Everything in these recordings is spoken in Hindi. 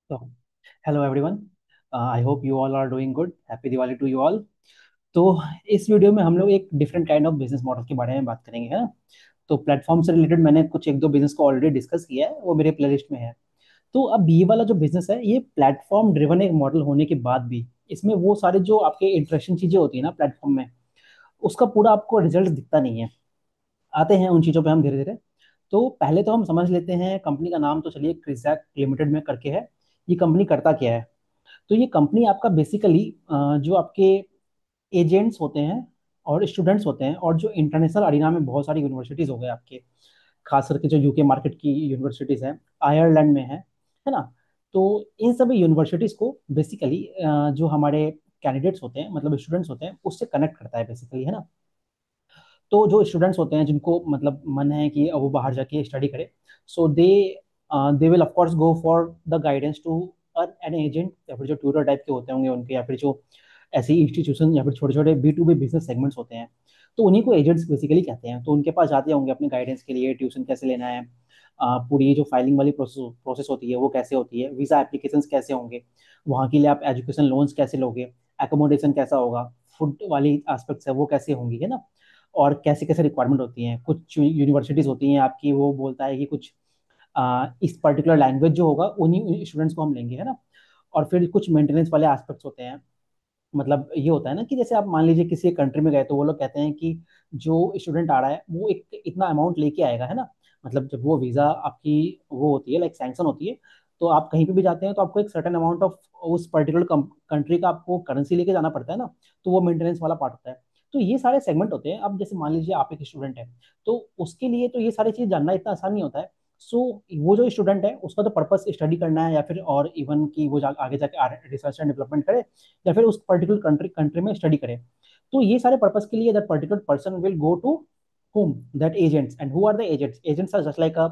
तो hello everyone. I hope you all are doing good. Happy Diwali to you all. तो इस वीडियो में हम लोग एक different kind of business model के बारे में बात करेंगे, है ना। तो प्लेटफॉर्म से रिलेटेड मैंने कुछ एक दो बिजनेस को ऑलरेडी डिस्कस किया है, वो मेरे प्लेलिस्ट में है। तो अब ये वाला जो बिजनेस है, ये प्लेटफॉर्म ड्रिवन एक मॉडल होने के बाद भी इसमें वो सारे जो आपके इंटरेक्शन चीजें होती है ना प्लेटफॉर्म में, उसका पूरा आपको रिजल्ट दिखता नहीं है। आते हैं उन चीज़ों पे हम धीरे धीरे। तो पहले तो हम समझ लेते हैं कंपनी का नाम, तो चलिए क्रिजैक लिमिटेड में करके है। ये कंपनी करता क्या है? तो ये कंपनी आपका बेसिकली जो आपके एजेंट्स होते हैं और स्टूडेंट्स होते हैं, और जो इंटरनेशनल अरीना में बहुत सारी यूनिवर्सिटीज़ हो गए आपके, खास करके जो यूके मार्केट की यूनिवर्सिटीज़ हैं, आयरलैंड में है ना। तो इन सभी यूनिवर्सिटीज़ को बेसिकली जो हमारे कैंडिडेट्स होते हैं, मतलब स्टूडेंट्स होते हैं, उससे कनेक्ट करता है बेसिकली, है ना। तो जो स्टूडेंट्स होते हैं जिनको मतलब मन है कि वो बाहर जाके स्टडी करे, so they will of course go for the guidance to an agent, या फिर जो ट्यूटर टाइप के होते होंगे उनके, या फिर जो ऐसी इंस्टीट्यूशन या फिर छोटे छोटे B2B बिजनेस सेगमेंट्स होते हैं, तो उन्हीं को एजेंट्स बेसिकली कहते हैं। तो उनके पास जाते होंगे अपने गाइडेंस के लिए, ट्यूशन कैसे लेना है, पूरी जो फाइलिंग वाली प्रोसेस प्रोसेस होती है वो कैसे होती है, वीज़ा एप्लीकेशंस कैसे होंगे, वहाँ के लिए आप एजुकेशन लोन्स कैसे लोगे, एकोमोडेशन कैसा होगा, फूड वाली एस्पेक्ट्स है वो कैसे होंगी, है ना। और कैसे कैसे रिक्वायरमेंट होती हैं। कुछ यूनिवर्सिटीज़ होती हैं आपकी, वो बोलता है कि कुछ इस पर्टिकुलर लैंग्वेज जो होगा उन्हीं स्टूडेंट्स को हम लेंगे, है ना। और फिर कुछ मेंटेनेंस वाले एस्पेक्ट्स होते हैं। मतलब ये होता है ना कि जैसे आप मान लीजिए किसी कंट्री में गए, तो वो लोग कहते हैं कि जो स्टूडेंट आ रहा है वो एक इतना अमाउंट लेके आएगा, है ना। मतलब जब वो वीज़ा आपकी वो होती है, लाइक सैंक्शन होती है, तो आप कहीं पे भी जाते हैं तो आपको एक सर्टेन अमाउंट ऑफ उस पर्टिकुलर कंट्री का आपको करेंसी लेके जाना पड़ता है ना। तो वो मेंटेनेंस वाला पार्ट होता है। तो ये सारे सेगमेंट होते हैं। अब जैसे मान लीजिए आप एक स्टूडेंट है, तो उसके लिए तो ये सारी चीज़ जानना इतना आसान नहीं होता है। सो वो जो स्टूडेंट है उसका तो पर्पस स्टडी करना है, या फिर और इवन कि वो आगे जाके रिसर्च एंड डेवलपमेंट करे, या फिर उस पर्टिकुलर कंट्री में स्टडी करे। तो ये सारे पर्पस के लिए that particular person will go to whom that agents, and who are the agents are just like a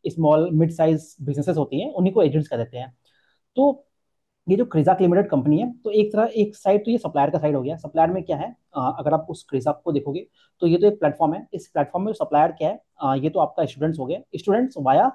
small mid size businesses होती हैं, उन्हीं को एजेंट्स कह देते हैं। तो ये जो क्रिजाक लिमिटेड कंपनी है, तो एक तरह एक साइड तो ये सप्लायर का साइड हो गया। सप्लायर में क्या है, अगर आप उस क्रिजाक को देखोगे, तो ये तो एक प्लेटफॉर्म है। इस प्लेटफॉर्म में सप्लायर क्या है, ये तो आपका स्टूडेंट्स हो गए, स्टूडेंट्स वाया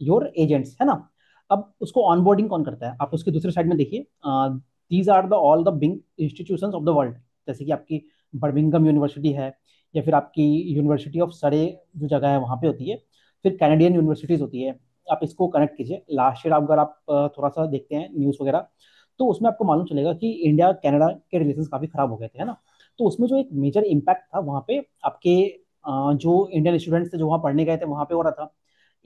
योर एजेंट्स, है ना। अब उसको ऑनबोर्डिंग कौन करता है, आप उसकी दूसरी साइड में देखिए। These are the all the big institutions of the world. जैसे कि आपकी बर्मिंगम यूनिवर्सिटी है, या फिर आपकी यूनिवर्सिटी ऑफ सरे जो जगह है वहाँ पे होती है। फिर कैनेडियन यूनिवर्सिटीज होती है। आप इसको कनेक्ट कीजिए। लास्ट ईयर अगर आप थोड़ा सा देखते हैं न्यूज़ वगैरह, तो उसमें आपको मालूम चलेगा कि इंडिया कनाडा के रिलेशन काफ़ी खराब हो गए थे, है ना। तो उसमें जो एक मेजर इम्पैक्ट था वहाँ पे आपके जो इंडियन स्टूडेंट्स थे जो वहाँ पढ़ने गए थे, वहाँ पे हो रहा था।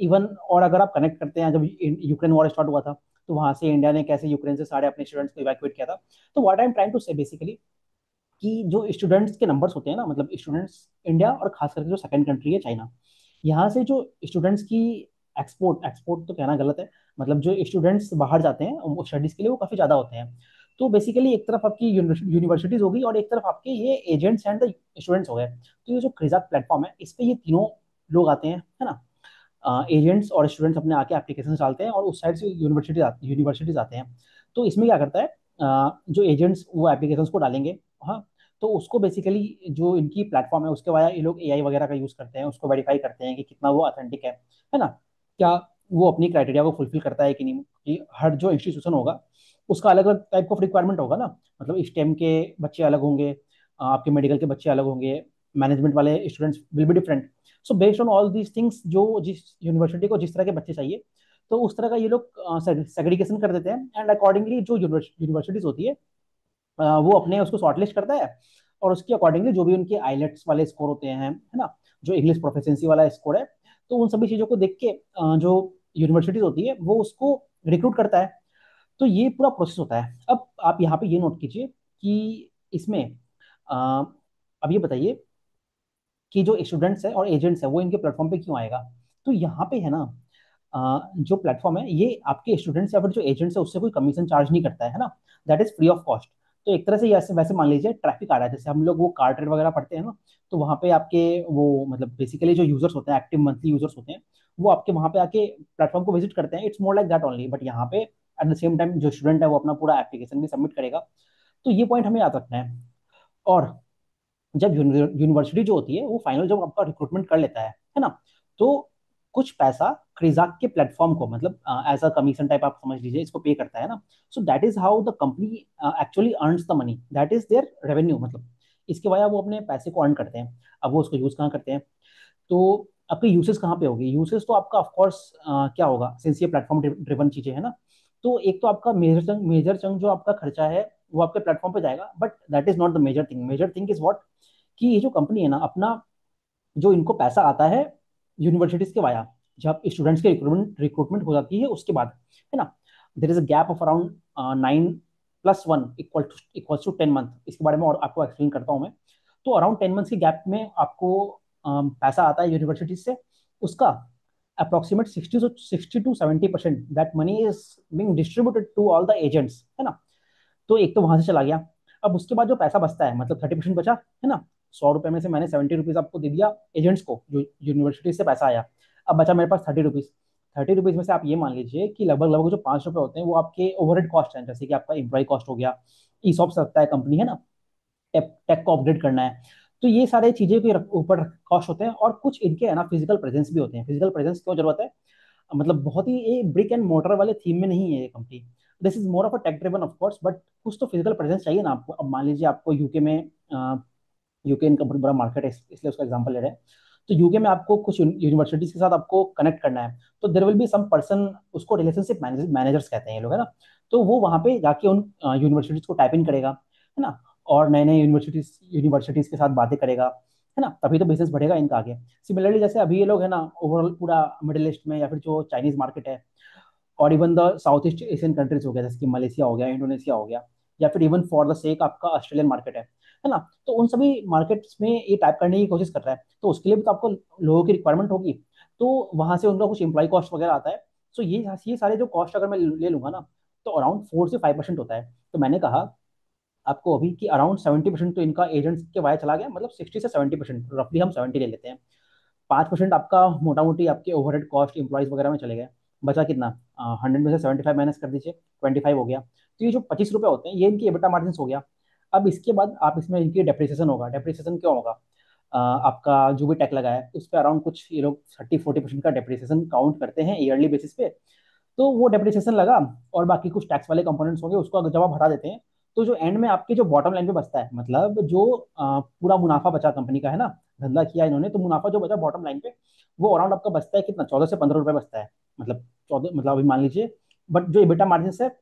इवन और अगर आप कनेक्ट करते हैं, जब यूक्रेन वॉर स्टार्ट हुआ था, तो वहां से इंडिया ने कैसे यूक्रेन से सारे अपने स्टूडेंट्स को इवैक्यूएट किया था। तो what I am trying to say basically, कि जो स्टूडेंट्स के नंबर्स होते हैं ना, मतलब स्टूडेंट्स इंडिया और खास करके जो सेकंड कंट्री है चाइना, यहाँ से जो स्टूडेंट्स की एक्सपोर्ट एक्सपोर्ट तो कहना गलत है, मतलब जो स्टूडेंट्स बाहर जाते हैं स्टडीज के लिए, वो काफी ज्यादा होते हैं। तो बेसिकली एक तरफ आपकी यूनिवर्सिटीज होगी, और एक तरफ आपके ये एजेंट्स एंड द स्टूडेंट्स हो गए। तो ये जो क्रिजाक प्लेटफॉर्म है, इस पे ये तीनों लोग आते हैं, है ना। एजेंट्स और स्टूडेंट्स अपने आके एप्लीकेशन डालते हैं, और उस साइड से यूनिवर्सिटीज आते हैं। तो इसमें क्या करता है, जो एजेंट्स वो एप्लीकेशंस को डालेंगे, हाँ, तो उसको बेसिकली जो इनकी प्लेटफॉर्म है उसके वाया ये लोग AI वगैरह का यूज करते हैं, उसको वेरीफाई करते हैं कि कितना वो ऑथेंटिक है ना। क्या वो अपनी क्राइटेरिया को फुलफिल करता है कि नहीं, कि हर जो इंस्टीट्यूशन होगा उसका अलग अलग टाइप ऑफ रिक्वायरमेंट होगा ना। मतलब स्टेम के बच्चे अलग होंगे, आपके मेडिकल के बच्चे अलग होंगे, मैनेजमेंट वाले students will be different. So based on all these things, जो जिस यूनिवर्सिटी को जिस तरह के बच्चे चाहिए, तो उस तरह का ये लोग सेग्रीगेशन कर देते हैं। एंड अकॉर्डिंगली जो यूनिवर्सिटीज होती है, वो अपने उसको शॉर्टलिस्ट करता है, और उसके अकॉर्डिंगली जो भी उनके आईलेट्स वाले स्कोर होते हैं, है ना, जो इंग्लिश प्रोफिशिएंसी वाला स्कोर है, तो उन सभी चीज़ों को देख के जो यूनिवर्सिटीज होती है वो उसको रिक्रूट करता है। तो ये पूरा प्रोसेस होता है। अब आप यहाँ पे ये नोट कीजिए कि इसमें अ, अब ये बताइए कि जो स्टूडेंट्स है और एजेंट्स है वो इनके प्लेटफॉर्म पे क्यों आएगा। तो यहाँ पे है ना, जो प्लेटफॉर्म है ये आपके स्टूडेंट्स या फिर जो एजेंट्स है उससे कोई कमीशन चार्ज नहीं करता है ना। That is free of cost. तो एक तरह से ऐसे वैसे मान लीजिए ट्रैफिक आ रहा है, जैसे हम लोग वो कार ट्रेड वगैरह पढ़ते हैं ना, तो वहाँ पे आपके वो मतलब बेसिकली जो यूजर्स होते हैं, एक्टिव मंथली यूजर्स होते हैं, वो आपके वहाँ पे आके प्लेटफॉर्म को विजिट करते हैं। It's more like that only, but यहाँ पे एट द सेम टाइम जो स्टूडेंट है वो अपना पूरा एप्लीकेशन भी सबमिट करेगा। तो ये पॉइंट हमें याद रखना है। और जब यूनिवर्सिटी जो होती है वो फाइनल जब आपका रिक्रूटमेंट कर लेता है ना, तो कुछ पैसा क्रिजाक के प्लेटफॉर्म को, मतलब एज अ कमीशन टाइप आप समझ लीजिए, इसको पे करता है ना। So that is how the company actually earns the money, that is their revenue, मतलब इसके वजह वो अपने पैसे को अर्न करते हैं। अब वो उसको यूज कहाँ करते हैं, तो आपके यूसेज कहाँ पे होगी, यूसेज तो आपका ऑफकोर्स क्या होगा, सिंस ये प्लेटफॉर्म ड्रिवन चीजें है ना, तो एक तो आपका मेजर चंग जो आपका खर्चा है वो आपके प्लेटफॉर्म पे जाएगा, but that is not the major thing is what, कि ये जो कंपनी है ना अपना, जो इनको पैसा आता है यूनिवर्सिटीज के वाया, जब स्टूडेंट्स के रिक्रूटमेंट हो जाती है उसके बाद, है ना, there is a gap of around 9+1 equal to 10 month, इसके बारे में और आपको एक्सप्लेन करता हूँ मैं। तो अराउंड 10 मंथ्स के गैप में आपको पैसा आता है यूनिवर्सिटीज से, उसका approximate 60 to 70% that money is being distributed to all the agents, है ना। तो एक तो वहां से चला गया। अब उसके बाद जो पैसा बचता है, मतलब 30% बचा, है ना, 100 रुपए में से मैंने 70 रुपीज आपको दे दिया एजेंट्स को, जो यूनिवर्सिटी से पैसा आया। अब बचा मेरे पास 30 रुपीज। 30 रुपीज में से आप ये मान लीजिए कि लगभग लगभग जो 5 रुपए होते हैं वो आपके ओवरहेड कॉस्ट हैं, जैसे कि आपका एम्प्लॉय कॉस्ट हो गया, ईसॉप लगता है कंपनी, है ना, टेक टेक को अपग्रेड करना है। तो ये सारे चीजें के ऊपर कॉस्ट होते हैं, और कुछ इनके है ना फिजिकल प्रेजेंस भी होते हैं। फिजिकल प्रेजेंस क्यों जरूरत है, मतलब बहुत ही ये ब्रिक एंड मोटर वाले थीम में नहीं है ये company, this is more of a tech driven of course, but कुछ तो फिजिकल प्रेजेंस चाहिए ना आपको। अब मान लीजिए आपको यूके में, यूके इनका बहुत बड़ा मार्केट है, इसलिए उसका एग्जांपल ले रहे हैं। तो यूके में आपको कुछ यूनिवर्सिटीज के साथ आपको कनेक्ट करना है, तो there will be some person, उसको रिलेशनशिप मैनेजर्स कहते हैं ये लोग, है ना। तो वो वहाँ पे जाके उन यूनिवर्सिटीज को टाइप इन करेगा, है ना, और नए नए यूनिवर्सिटीज के साथ बातें करेगा, है ना, तभी तो बिजनेस बढ़ेगा इनका आगे। सिमिलरली जैसे अभी ये लोग है ना, ओवरऑल पूरा मिडिल ईस्ट में, या फिर जो चाइनीज मार्केट है, और even the south east Asian countries हो गया, जैसे कि मलेशिया हो गया, इंडोनेशिया हो गया, या फिर इवन फॉर द सेक आपका ऑस्ट्रेलियन मार्केट है ना, तो उन सभी मार्केट्स में ये टाइप करने की कोशिश कर रहा है, तो उसके लिए भी तो आपको लोगों की रिक्वायरमेंट होगी। तो वहां से उनका कुछ एम्प्लॉय कॉस्ट वगैरह आता है। सो ये सारे जो कॉस्ट अगर मैं ले लूंगा ना, तो अराउंड 4 से 5% होता है। तो मैंने कहा आपको अभी कि अराउंड 70% तो इनका एजेंट्स के वाया चला गया, मतलब 60 से 70%, रफली हम 70 ले लेते हैं। 5% आपका मोटा मोटी आपके ओवरहेड कॉस्ट इंप्लॉइज वगैरह में चले गए। बचा कितना, 100 में से 75 माइनस कर दीजिए, 25 हो गया। तो ये जो 25 रुपए होते हैं ये इनकी एबिटा मार्जिन हो गया। अब इसके बाद आप इसमें इनकी डेप्रिसिएशन होगा। डेप्रिसिएशन क्यों होगा, आपका जो भी टैक्स लगा है उस पर अराउंड कुछ ये लोग 30-40% का डेप्रिसिएशन काउंट करते हैं ईयरली बेसिस पे। तो वो डेप्रिसिएशन लगा, और बाकी कुछ टैक्स वाले कंपोनेंट्स होंगे, उसको अगर जब आप हटा देते हैं, तो जो एंड में आपके जो बॉटम लाइन पे बचता है, मतलब जो पूरा मुनाफा बचा कंपनी का, है ना, धंधा किया इन्होंने, तो मुनाफा जो बचा बॉटम लाइन पे, वो अराउंड आपका बचता है कितना, 14 से 15 रुपए बचता है, मतलब 14, मतलब अभी मान लीजिए। बट जो इबिटा मार्जिन है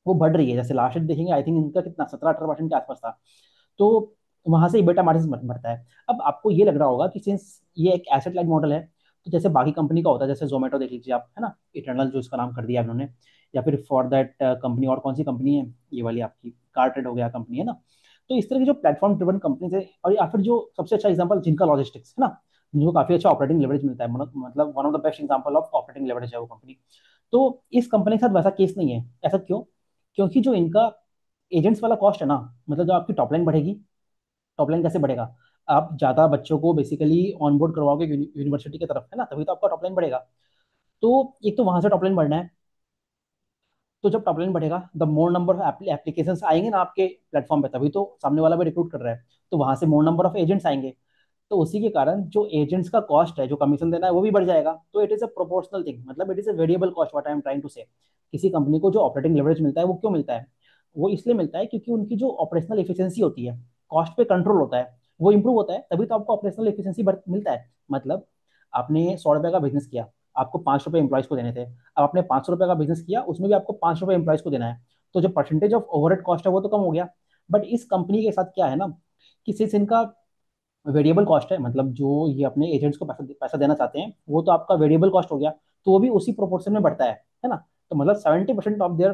वो बढ़ रही है, जैसे लास्ट ईयर देखेंगे आई थिंक इनका कितना 17-18% के आसपास था। तो वहां से इबिटा मार्जिन बढ़ता है। अब आपको ये लग रहा होगा कि सिंस ये एक एसेट लाइट मॉडल है, तो जैसे बाकी कंपनी का होता है, जैसे जोमेटो देख लीजिए आप, है ना, इटर्नल जो इसका नाम कर दिया उन्होंने, या फिर फॉर दैट कंपनी, और कौन सी कंपनी है ये वाली आपकी, कार ट्रेड हो गया कंपनी, है ना। तो इस तरह की जो प्लेटफॉर्म ड्रिवन कंपनी है, और या फिर जो सबसे अच्छा एग्जांपल जिनका लॉजिस्टिक्स है ना, जिनको काफी अच्छा ऑपरेटिंग लेवरेज मिलता है, मतलब one of the best example of operating leverage है वो कंपनी। तो इस कंपनी के साथ वैसा केस नहीं है। ऐसा क्यों, क्योंकि जो इनका एजेंट्स वाला कॉस्ट है ना, मतलब जो आपकी टॉप लाइन बढ़ेगी, टॉप लाइन कैसे बढ़ेगा, आप ज्यादा बच्चों को बेसिकली ऑनबोर्ड करवाओगे यूनिवर्सिटी की तरफ, है ना, तभी तो आपका टॉप लाइन बढ़ेगा। तो एक तो वहां से टॉप लाइन बढ़ना है। तो जब टॉप लाइन बढ़ेगा, the more number of applications आएंगे ना आपके प्लेटफॉर्म पे, तभी तो सामने वाला भी रिक्रूट कर रहा है, तो वहां से मोर नंबर ऑफ एजेंट्स आएंगे। तो उसी के कारण जो एजेंट्स का कॉस्ट है, जो कमीशन देना है, वो भी बढ़ जाएगा। तो it is a proportional thing, मतलब it is a variable cost, what I am trying to say. किसी कंपनी को जो ऑपरेटिंग लेवरेज मिलता है वो क्यों मिलता है, वो इसलिए मिलता है क्योंकि उनकी जो ऑपरेशनल एफिशिएंसी होती है, कॉस्ट पे कंट्रोल होता है, वो इंप्रूव होता है, तभी तो आपको ऑपरेशनल एफिशिएंसी मिलता है। मतलब आपने 100 रुपए का बिजनेस किया, आपको 5 रुपए एम्प्लॉयज को देने थे, अब आपने 500 रुपए का बिजनेस किया, उसमें भी आपको 5 रुपए एम्प्लॉयज को देना है, तो जो परसेंटेज ऑफ ओवरहेड कॉस्ट है वो तो कम हो गया। बट इस कंपनी के साथ क्या है ना, कि सिंस इनका वेरिएबल कॉस्ट है, मतलब जो ये अपने एजेंट्स को पैसा पैसा देना चाहते हैं, वो तो आपका वेरिएबल कॉस्ट हो गया, तो वो भी उसी प्रोपोर्शन में बढ़ता है ना। तो मतलब 70% of their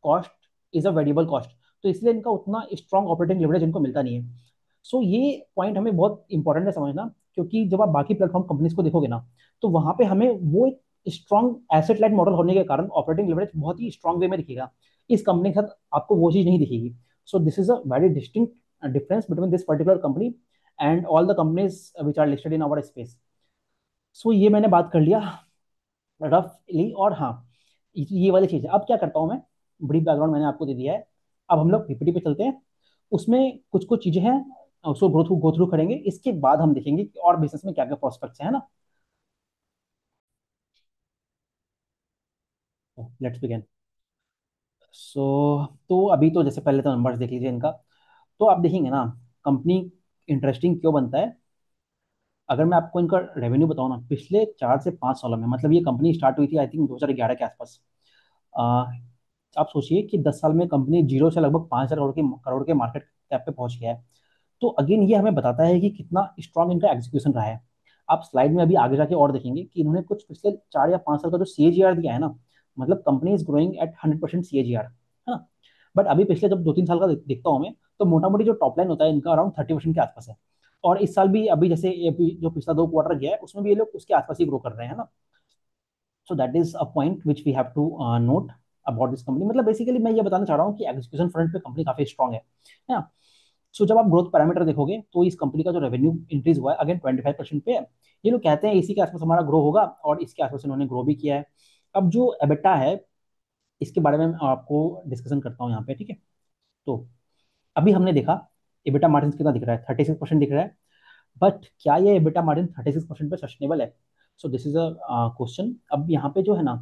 cost is a variable cost. तो इसलिए इनका उतना स्ट्रॉन्ग ऑपरेटिंग लेवरेज इनको मिलता नहीं है। सो ये पॉइंट हमें बहुत इंपॉर्टेंट है समझना, क्योंकि जब आप बाकी प्लेटफॉर्म कंपनीज को देखोगे ना, तो वहां पे हमें वो एक स्ट्रॉन्ग एसेट लाइट मॉडल होने के कारण ऑपरेटिंग लेवरेज बहुत ही स्ट्रॉन्ग वे में दिखेगा। इस कंपनी के साथ आपको वो चीज नहीं दिखेगी। So this is a very distinct difference between this particular company and all the companies which are listed in our space. So ये मैंने बात कर लिया रफली। और हाँ, ये वाली चीज है। अब क्या करता हूँ मैं, ब्रीफ बैकग्राउंड मैंने आपको दे दिया है। अब हम लोग पीपीटी पे चलते हैं, उसमें कुछ कुछ चीजें हैं, उसको गो थ्रू करेंगे, इसके बाद हम देखेंगे कि और बिजनेस में क्या क्या प्रोस्पेक्ट्स है ना। Let's begin. सो तो अभी तो जैसे पहले तो नंबर्स देख लीजिए इनका। तो आप देखेंगे ना, कंपनी इंटरेस्टिंग क्यों बनता है। अगर मैं आपको इनका रेवेन्यू बताऊं ना, पिछले 4 से 5 सालों में, मतलब ये कंपनी स्टार्ट हुई थी आई थिंक 2011 के आसपास। आ, आप सोचिए कि 10 साल में कंपनी जीरो से लगभग 5,000 करोड़ के मार्केट कैप पे पहुंच गया है। तो अगेन ये हमें बताता है कि कितना स्ट्रांग इनका एग्जीक्यूशन रहा है। आप स्लाइड में अभी आगे जाके और देखेंगे कि इन्होंने कुछ पिछले 4 या 5 साल का जो सीएजीआर दिया है ना, मतलब company is growing at 100% CAGR, है ना। बट अभी पिछले जब 2-3 साल का देखता हूँ मैं, तो मोटा मोटी जो टॉप लाइन होता है इनका अराउंड 30% के आसपास है। और इस साल भी अभी जैसे ये जो पिछला 2 क्वार्टर गया है उसमें भी ये लोग उसके आसपास ही ग्रो कर रहे हैं ना। So that is a point which we have to note about this company. मतलब बेसिकली मैं ये बताना चाह रहा हूँ कि एग्जीक्यूशन फ्रंट पे कंपनी काफी स्ट्रांग है ना। सो जब आप ग्रोथ पैरामीटर देखोगे तो इस कंपनी का जो रेवेन्यू इंक्रीज हुआ है अगेन 25% पे है। ये लोग कहते हैं इसी के आसपास हमारा ग्रो होगा, और इसके आसपास इन्होंने ग्रो भी किया है। अब जो एबिटा है, इसके बारे में मैं आपको डिस्कशन करता हूँ यहाँ पे, ठीक है। तो अभी हमने देखा एबिटा मार्जिन कितना दिख रहा है, 36% दिख रहा है। बट क्या ये एबिटा मार्जिन 36% पे सस्टेनेबल है? सो दिस इज अ क्वेश्चन। अब यहाँ पे जो है ना,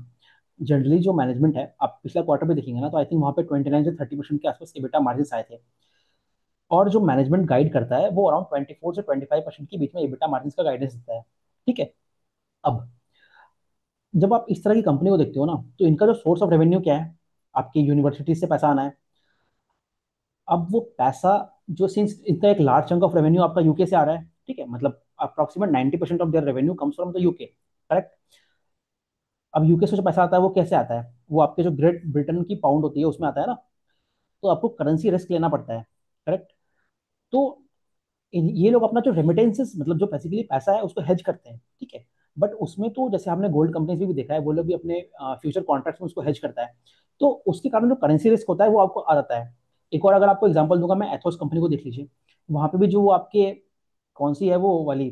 जनरली जो मैनेजमेंट है, आप पिछला क्वार्टर पे देखेंगे ना, तो आई थिंक वहाँ पे 29 से 30% के आसपास एबिटा मार्जिन आए थे। और जो मैनेजमेंट गाइड करता है वो अराउंड 24 से 25% के बीच में एबिटा मार्जिन का गाइडेंस देता है, ठीक है। अब जब आप इस तरह की कंपनी को देखते हो ना, तो इनका जो सोर्स ऑफ रेवेन्यू क्या है, आपकी यूनिवर्सिटी से पैसा आना है। अब वो पैसा, जो सिंस इतना एक लार्ज चंक ऑफ रेवेन्यू आपका यूके से आ रहा है, ठीक है, मतलब approximate 90% of their revenue comes from the UK, correct. अब यूके से जो पैसा आता है वो कैसे आता है, वो आपके जो ग्रेट ब्रिटेन की पाउंड होती है उसमें आता है ना। तो आपको करेंसी रिस्क लेना पड़ता है, करेक्ट। तो ये लोग अपना जो रेमिटेंसेस, मतलब जो बेसिकली पैसा है उसको हेज करते हैं, ठीक है। बट उसमें तो जैसे हमने गोल्ड कंपनीज भी देखा है, वो लोग भी अपने फ्यूचर कॉन्ट्रैक्ट्स में उसको हेज करता है। तो उसके कारण जो करेंसी रिस्क होता है वो आपको आ जाता है। एक और अगर आपको एग्जांपल दूंगा मैं, एथोस कंपनी को देख लीजिए। वहां पे भी जो वो आपके, कौन सी है वो वाली,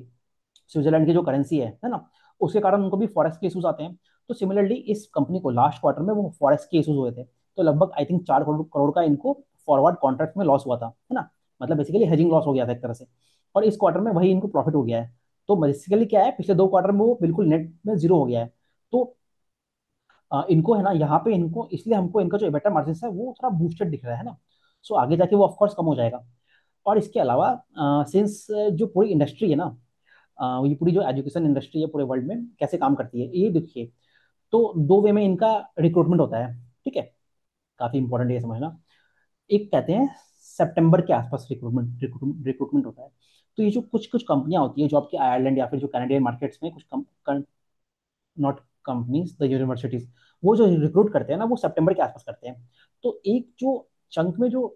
स्विट्जरलैंड की जो करेंसी है ना, उसके कारण उनको भी फॉरेक्स के इशूज आते हैं। तो सिमिलरली इस कंपनी को लास्ट क्वार्टर में वो फॉरेक्स के इशूज हुए थे। तो लगभग आई थिंक 4 करोड़ करोड़ का इनको फॉरवर्ड कॉन्ट्रैक्ट में लॉस हुआ था, है ना। मतलब बेसिकली हेजिंग लॉस हो गया था एक तरह से। और इस क्वार्टर में वही इनको प्रॉफिट हो गया है। तो बेसिकली क्या है, पिछले 2 क्वार्टर में वो बिल्कुल नेट में जीरो हो गया है। तो इनको है ना, यहाँ पे इनको इसलिए हमको इनका जो एबिटा मार्जिन है वो थोड़ा बूस्टेड दिख रहा है ना। सो आगे जाके वो ऑफकोर्स कम हो जाएगा। और इसके अलावा सिंस जो पूरी इंडस्ट्री है ना, ये पूरी जो एजुकेशन इंडस्ट्री है पूरे वर्ल्ड में कैसे काम करती है ये देखिए। तो दो वे में इनका रिक्रूटमेंट होता है, ठीक है। काफी इंपॉर्टेंट ये समझना। एक कहते हैं सितंबर के आसपास रिक्रूटमेंट रिक्रूटमेंट होता है। तो ये जो कुछ कुछ कंपनियां होती है जो आपके आयरलैंड या फिर जो कैनेडियन मार्केट्स में कुछ नॉट कंपनीज, द यूनिवर्सिटीज, वो जो रिक्रूट करते हैं ना वो सितंबर के आसपास करते हैं। तो एक जो चंक में जो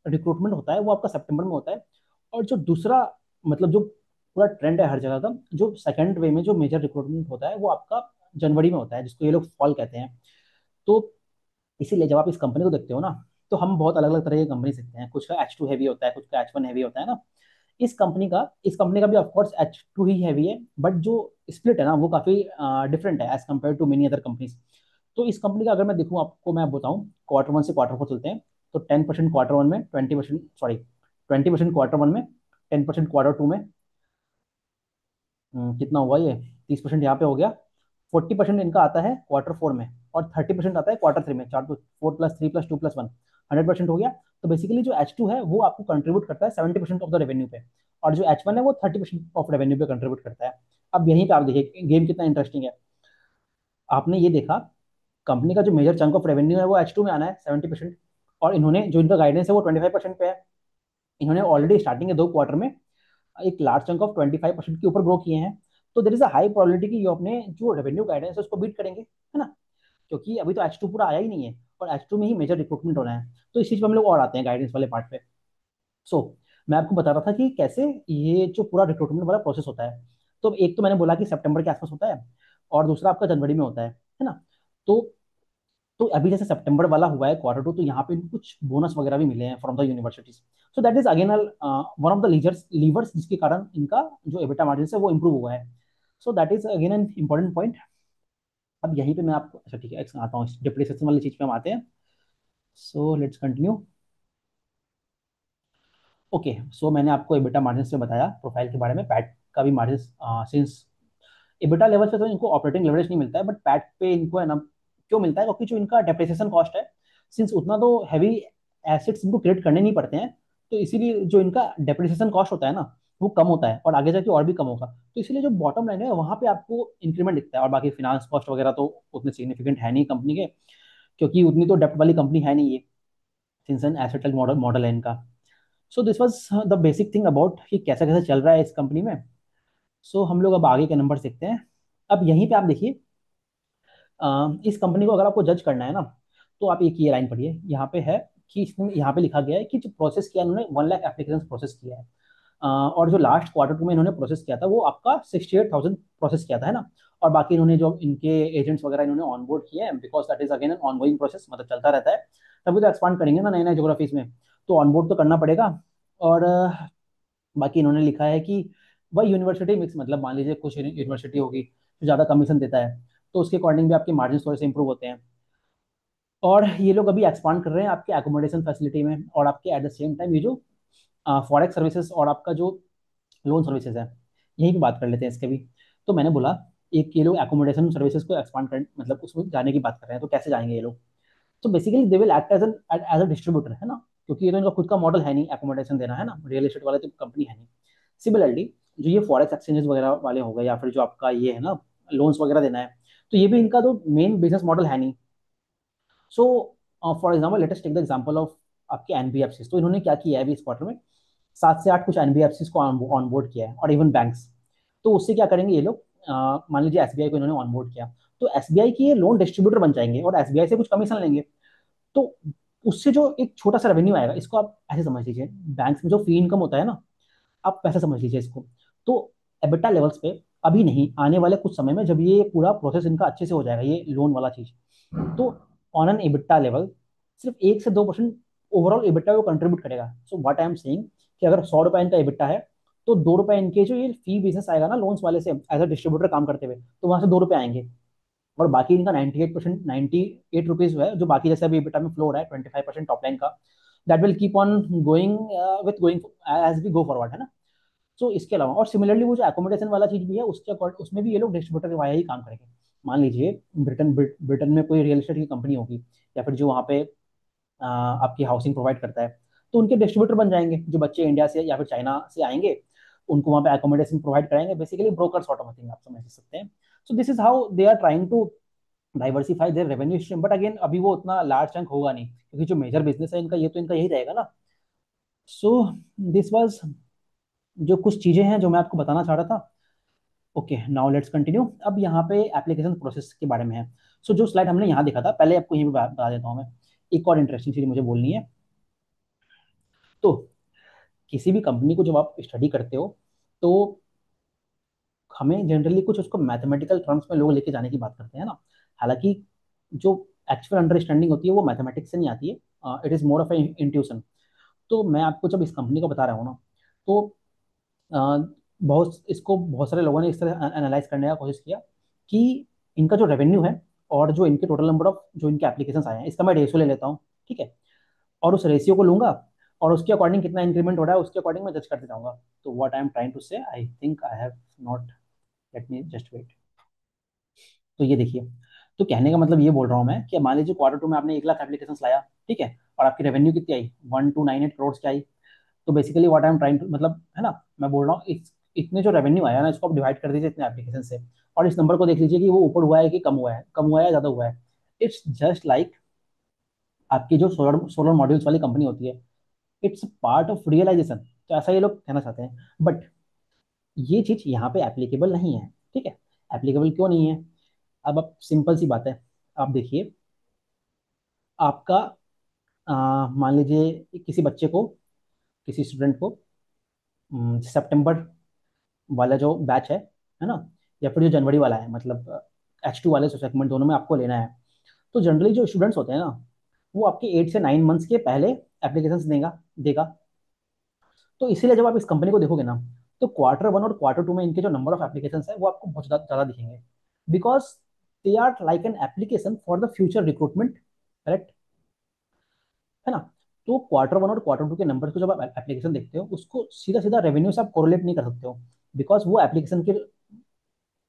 रिक्रूटमेंट होता है वो आपका सितंबर में होता है। और जो दूसरा, मतलब जो पूरा ट्रेंड है हर जगह का, जो सेकंड वे में जो मेजर रिक्रूटमेंट होता है वो आपका जनवरी में होता है, जिसको ये लोग फॉल कहते हैं। तो इसीलिए जब आप इस कंपनी को देखते हो ना, तो हम बहुत अलग अलग तरह की कंपनी देखते हैं। कुछ का H2 हैवी होता है, कुछ का H1 हैवी होता है ना। इस कंपनी का भी ऑफकोर्स H2 ही हैवी है, बट जो स्प्लिट है ना वो काफी डिफरेंट है as compare to many other companies. तो इस कंपनी का अगर मैं देखूँ, आपको मैं बताऊँ, Q1 से Q4 चलते हैं। तो 10% Q1 में, 20%, सॉरी, 20% Q1 में, 10% Q2 में, कितना हुआ ये, 30% यहाँ पे हो गया। 40% इनका आता है Q4 में, और 30% आता है Q3 में। चार तो 4+3+2+1, 100% हो गया। तो बेसिकली जो H2 है वो आपको कंट्रीब्यूट करता है 70% ऑफ द रेवेन्यू पे, और जो H1 है वो 30% ऑफ रेवेन्यू पे कंट्रीब्यूट करता है। अब यहीं पे आप देखिए गेम कितना इंटरेस्टिंग है। आपने ये देखा, कंपनी का जो मेजर चंक ऑफ रेवेन्यू है वो H2 में आना है 70%। और इन्होंने जो इनका गाइडेंस है वो 25% पे है। इन्होंने ऑलरेडी स्टार्टिंग के 2 क्वार्टर में एक लार्ज चंक ऑफ 25% के ऊपर ग्रो किए हैं। तो देर इज अ हाई प्रोबेबिलिटी कि ये अपने जो रेवेन्यू गाइडेंस है उसको बीट करेंगे, है ना। क्योंकि अभी तो H2 पूरा आया ही नहीं है, और H2 में ही मेजर रिक्रूटमेंट होना है। तो इस चीज पर हम लोग और आते हैं गाइडेंस वाले पार्ट पे। सो मैं आपको बता रहा था कि कैसे ये जो पूरा रिक्रूटमेंट वाला प्रोसेस होता है। तो एक तो मैंने बोला कि सितंबर के आसपास होता है, और दूसरा आपका जनवरी में होता है ना। तो तो अभी जैसे सितंबर वाला हुआ है Q2, तो यहाँ पे इनको कुछ बोनस वगैरह भी मिले हैं from the universities. So that is again one of the levers जिसके कारण इनका जो एबिटा मार्जिन है वो इंप्रूव हुआ है। So that is again an important point. अब यहीं पे मैं आपको, अच्छा ठीक है, आता हूँ डिप्रिसिएशन वाली चीज पे हम आते हैं। So let's continue. ओके, सो मैंने आपको एबिटा मार्जिन से बताया प्रोफाइल के बारे में, पैट का भी मार्जिन, सिंस एबिटा लेवल पे तो इनको ऑपरेटिंग लेवरेज नहीं मिलता है, बट पैट पे इनको है ना क्यों मिलता है? क्योंकि जो इनका डेप्रिसिएशन कॉस्ट है, सिंस उतना तो हैवी एसेट्स इनको क्रिएट करने नहीं पड़ते हैं, तो इसीलिए जो इनका डेप्रिसिएशन कॉस्ट होता है ना, वो कम होता है और आगे जाके और भी कम होगा। तो इसीलिए जो बॉटम लाइन है वहां पे आपको इंक्रीमेंट दिखता है, और बाकी फाइनेंस कॉस्ट वगैरह तो उतने सिग्निफिकेंट है नहीं कंपनी के, क्योंकि उतनी तो डेप्ट वाली कंपनी है नहीं ये, since an asset model model है इनका। So this was the basic thing about कि कैसा कैसा चल रहा है इस कंपनी में। सो हम लोग अब आगे के नंबर देखते हैं। अब यहीं पे आप देखिए, इस कंपनी को अगर आपको जज करना है ना, तो आप एक ये लाइन पढ़िए, यहाँ पे है कि इसमें यहाँ पे लिखा गया है कि जो प्रोसेस किया इन्होंने 1 लाख एप्लीकेशन प्रोसेस किया है। और जो लास्ट क्वार्टर में इन्होंने प्रोसेस किया था वो आपका 68,000 प्रोसेस किया था, है ना। और बाकी इन्होंने जो इनके एजेंट्स वगैरह इन्होंने ऑनबोर्ड किए हैं, because that is again an ongoing process, मतलब चलता रहता है, तभी तो एक्सपांड करेंगे ना नए नए जोग्राफीज में, तो ऑनबोर्ड तो करना पड़ेगा। और बाकी इन्होंने लिखा है कि वही यूनिवर्सिटी मिक्स, मतलब मान लीजिए कुछ यूनिवर्सिटी होगी जो ज़्यादा कमीशन देता है, तो उसके अकॉर्डिंग भी आपके मार्जिन थोड़े से इंप्रूव होते हैं। और ये लोग अभी एक्सपांड कर रहे हैं आपके एकोमोडेशन फैसिलिटी में, और आपके एट द सेम टाइम ये जो फॉरेक्स सर्विसेज और आपका जो लोन सर्विसेज है, यहीं पे बात कर लेते हैं इसके भी। तो मैंने बोला, एक ये लोग एकोमोडेशन सर्विसेज को एक्सपांड कर, मतलब उसमें जाने की बात कर रहे हैं, तो कैसे जाएंगे ये लोग? तो basically they will act as a distributor, है ना, क्योंकि ये तो इनका खुद का मॉडल है नहीं एकोमोडेशन देना, है ना, रियल एस्टेट वाले तो कंपनी है नहीं। सिमिलरली जो ये फॉरेक्स एक्सचेंजेस वगैरह वाले हो गए, या फिर जो आपका ये है ना, लोन्स वगैरह देना है, तो ये भी इनका तो मेन बिजनेस मॉडल है नहीं। So for example latest take the example of आपके एनबीएफसी। तो इन्होंने क्या किया है अभी इस क्वार्टर में, 7 से 8 कुछ एनबीएफसी को ऑन बोर्ड किया है, और इवन बैंक्स। तो उससे क्या करेंगे ये लोग, मान लीजिए एसबीआई को इन्होंने ऑन बोर्ड किया, तो एसबीआई की ये लोन डिस्ट्रीब्यूटर बन जाएंगे और एसबीआई से कुछ कमीशन लेंगे। तो उससे जो एक छोटा सा रेवेन्यू आएगा, इसको आप ऐसे समझ लीजिए, बैंक में जो फी इनकम होता है ना, आप पैसा समझ लीजिए इसको। तो एबिटा लेवल्स पे अभी नहीं, आने वाले कुछ समय में जब ये पूरा प्रोसेस इनका अच्छे से हो जाएगा, ये लोन वाला चीज, तो ऑन एन एबिटा लेवल सिर्फ 1 से 2% ओवरऑल एबिटा को कंट्रीब्यूट करेगा। So what I am saying कि अगर 100 रुपए इनका एबिटा है, तो 2 रुपए इनके जो ये फी बिजनेस आएगा ना लोन्स वाले से एज अ डिस्ट्रीब्यूटर काम करते हुए, तो वहां से 2 रुपए आएंगे। और बाकी इनका 98%, 98 रुपीज जो है, जो बाकी जैसे अभी एबिटा में फ्लो हो रहा है 25% टॉप लाइन का, that will keep on going with going as we go forward, है ना। सो इसके अलावा और सिमिलरली वो जो एकोमोडेशन वाला चीज भी है, उसमें भी ये लोग डिस्ट्रीब्यूटर के वाया ही काम करेंगे। मान लीजिए ब्रिटेन में कोई रियल एस्टेट की कंपनी होगी, या फिर जो वहाँ पे आपकी हाउसिंग प्रोवाइड करता है, तो उनके डिस्ट्रीब्यूटर बन जाएंगे, जो बच्चे इंडिया से या फिर चाइना से आएंगे, उनको वहाँ पे एकोमोडेशन प्रोवाइड कराएंगे, basically broker sort of thing आप समझ सकते हैं। So this is how they are trying to diversify their revenue stream, but again अभी वो उतना लार्ज चंक होगा नहीं, क्योंकि जो मेजर बिजनेस है इनका, ये तो इनका यही रहेगा ना। सो दिस वाज जो कुछ चीजें हैं जो मैं आपको बताना चाह रहा था। Okay, now let's continue. अब यहाँ पे एप्लीकेशन प्रोसेस के बारे में है। सो जो स्लाइड हमने यहाँ देखा था, पहले आपको यहीं पे बता देता हूँ मैं, एक और इंटरेस्टिंग चीज मुझे बोलनी है। तो किसी भी कंपनी को जब आप स्टडी करते हो, तो हमें जनरली कुछ उसको मैथमेटिकल टर्म्स में लोग लेके जाने की बात करते हैं ना। हालांकि जो एक्चुअल अंडरस्टैंडिंग होती है वो मैथमेटिक्स से नहीं आती है, it is more of A intuition. तो मैं आपको जब इस कंपनी को बता रहा हूँ ना, तो बहुत सारे लोगों ने इस तरह एनालाइज करने का कोशिश किया कि इनका जो रेवेन्यू है, और जो इनके टोटल नंबर ऑफ जो इनके एप्लीकेशंस आए हैं, इसका मैं रेशियो ले लेता हूँ, ठीक है। और उस रेशियो को लूंगा, और उसके अकॉर्डिंग कितना इंक्रीमेंट हो रहा है उसके अकॉर्डिंग मैं जज करते जाऊंगा। तो what I am trying to say, I think I have not, let me just wait. तो ये देखिए, तो कहने का मतलब ये बोल रहा हूँ मैं कि मान लीजिए क्वार्टर 2 में आपने 1 लाख एप्लीकेशन लाया, ठीक है, और आपकी रेवेन्यू कितनी आई, 1298 करोड़ की आई। तो basically what I am trying to, मतलब है ना, मैं बोल रहा हूँ इतने जो रेवेन्यू आया ना, इसको आप डिवाइड कर दीजिए इतने एप्लीकेशन से, और इस नंबर को देख लीजिए कि वो ऊपर हुआ है कि कम हुआ है, कम हुआ है या ज्यादा हुआ है। इट्स जस्ट लाइक आपकी जो सोलर सोलर मॉड्यूल्स वाली कंपनी होती है, इट्स पार्ट ऑफ रियलाइजेशन, तो ऐसा ये लोग कहना चाहते हैं। बट ये चीज यहाँ पे एप्लीकेबल नहीं है, ठीक है। एप्लीकेबल क्यों नहीं है? अब आप सिंपल सी बात है, आप देखिए, आपका मान लीजिए किसी बच्चे को, किसी स्टूडेंट को सितंबर वाला जो बैच है ना, या फिर जो जनवरी वाला है, मतलब H2 वाले सेगमेंट, दोनों में आपको लेना है। तो जनरली जो स्टूडेंट्स होते हैं ना, वो आपके 8 से 9 मंथ्स के पहले एप्लीकेशन देगा देगा। तो इसीलिए जब आप इस कंपनी को देखोगे ना, तो क्वार्टर 1 और क्वार्टर 2 में इनके जो नंबर ऑफ एप्लीकेशन है वो आपको बहुत ज़्यादा ज़्यादा दिखेंगे, because they are like an application for the future recruitment, correct, है ना। तो क्वार्टर 1 और क्वार्टर 2 के नंबर को जब आप एप्लीकेशन देखते हो, उसको सीधा सीधा रेवेन्यू से आप कोरिलेट नहीं कर सकते हो, बिकॉज वो एप्लीकेशन के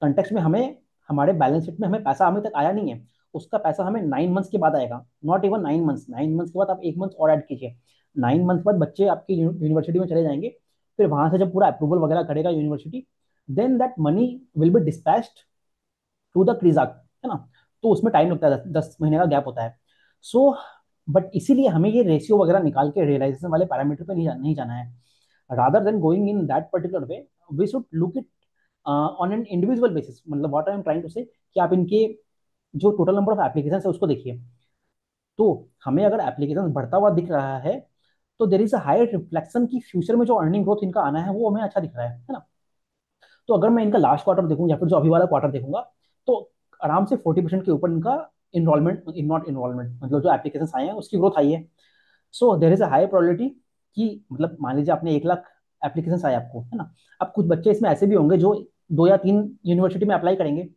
कंटेक्स्ट में हमें, हमारे बैलेंस शीट में हमें पैसा अभी तक आया नहीं है। उसका पैसा हमें 9 मंथ्स के बाद आएगा, नॉट इवन 9 मंथ्स। 9 मंथ्स के बाद आप 1 मंथ और ऐड कीजिए, 9 मंथ बाद बच्चे आपकी यूनिवर्सिटी में चले जाएंगे। फिर वहां से जब पूरा अप्रूवल वगैरह करेगा university, then that money will be dispatched to the Crizac, है ना। तो उसमें टाइम लगता है, 10 महीने का गैप होता है। सो बट इसीलिए हमें ये रेशियो वगैरह निकाल के रियलाइजेशन वाले पैरामीटर पे नहीं जाना है। Rather than going in that particular way, we should look it on an individual basis. मतलब what I am trying to say, कि आप इनके जो टोटल नंबर ऑफ एप्लीकेशन है उसको देखिए। तो हमें अगर एप्लीकेशन बढ़ता हुआ दिख रहा है, तो देर इज अ हाई रिफ्लेक्शन की फ्यूचर में जो अर्निंग ग्रोथ इनका आना है वो हमें अच्छा दिख रहा है ना। तो अगर मैं इनका लास्ट क्वार्टर देखूँ या फिर जो अभी वाला क्वार्टर देखूंगा, तो आराम से 40% के ऊपर इनका इनरोलमेंट, इन नॉट इनरोलमेंट मतलब जो एप्लीकेशन आए हैं उसकी ग्रोथ आई है। So there is a high probability कि मतलब मान लीजिए आपने 1 लाख एप्लीकेशन आए आपको, है ना। अब कुछ बच्चे इसमें ऐसे भी होंगे जो 2 या 3 यूनिवर्सिटी में अप्लाई करेंगे।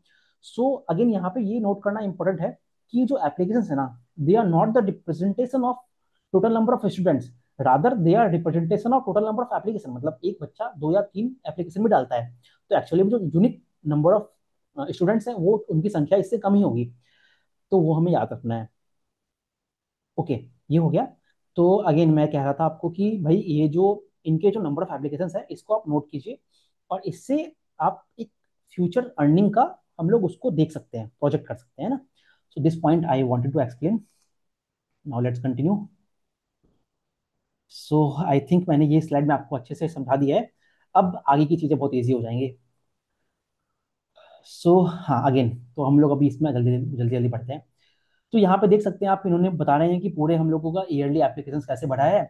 सो अगेन यहाँ पे ये नोट करना इंपॉर्टेंट है कि जो एप्लीकेशन है ना, they are not the representation of total number of students, rather they are representation of total number of application. मतलब एक बच्चा 2 या 3 एप्लीकेशन भी डालता है, तो एक्चुअली जो यूनिक नंबर ऑफ स्टूडेंट्स हैं वो उनकी संख्या इससे कम ही होगी। तो वो हमें याद रखना है। ओके, ये हो गया। तो अगेन मैं कह रहा था आपको कि भाई ये जो इनके जो नंबर ऑफ एप्लीकेशन है इसको आप नोट कीजिए, और इससे आप एक फ्यूचर अर्निंग का हम लोग उसको देख सकते हैं, प्रोजेक्ट कर सकते हैं ना। So this point I wanted to explain. Now let's continue. So I think मैंने ये स्लाइड में आपको अच्छे से समझा दिया है। अब आगे की चीज़ें बहुत ईजी हो जाएंगी। हाँ अगेन, तो हम लोग अभी इसमें जल्दी जल्दी जल्दी बढ़ते हैं। तो यहाँ पे देख सकते हैं आप, इन्होंने बता रहे हैं कि पूरे हम लोगों का ईयरली एप्लीकेशन कैसे बढ़ा है।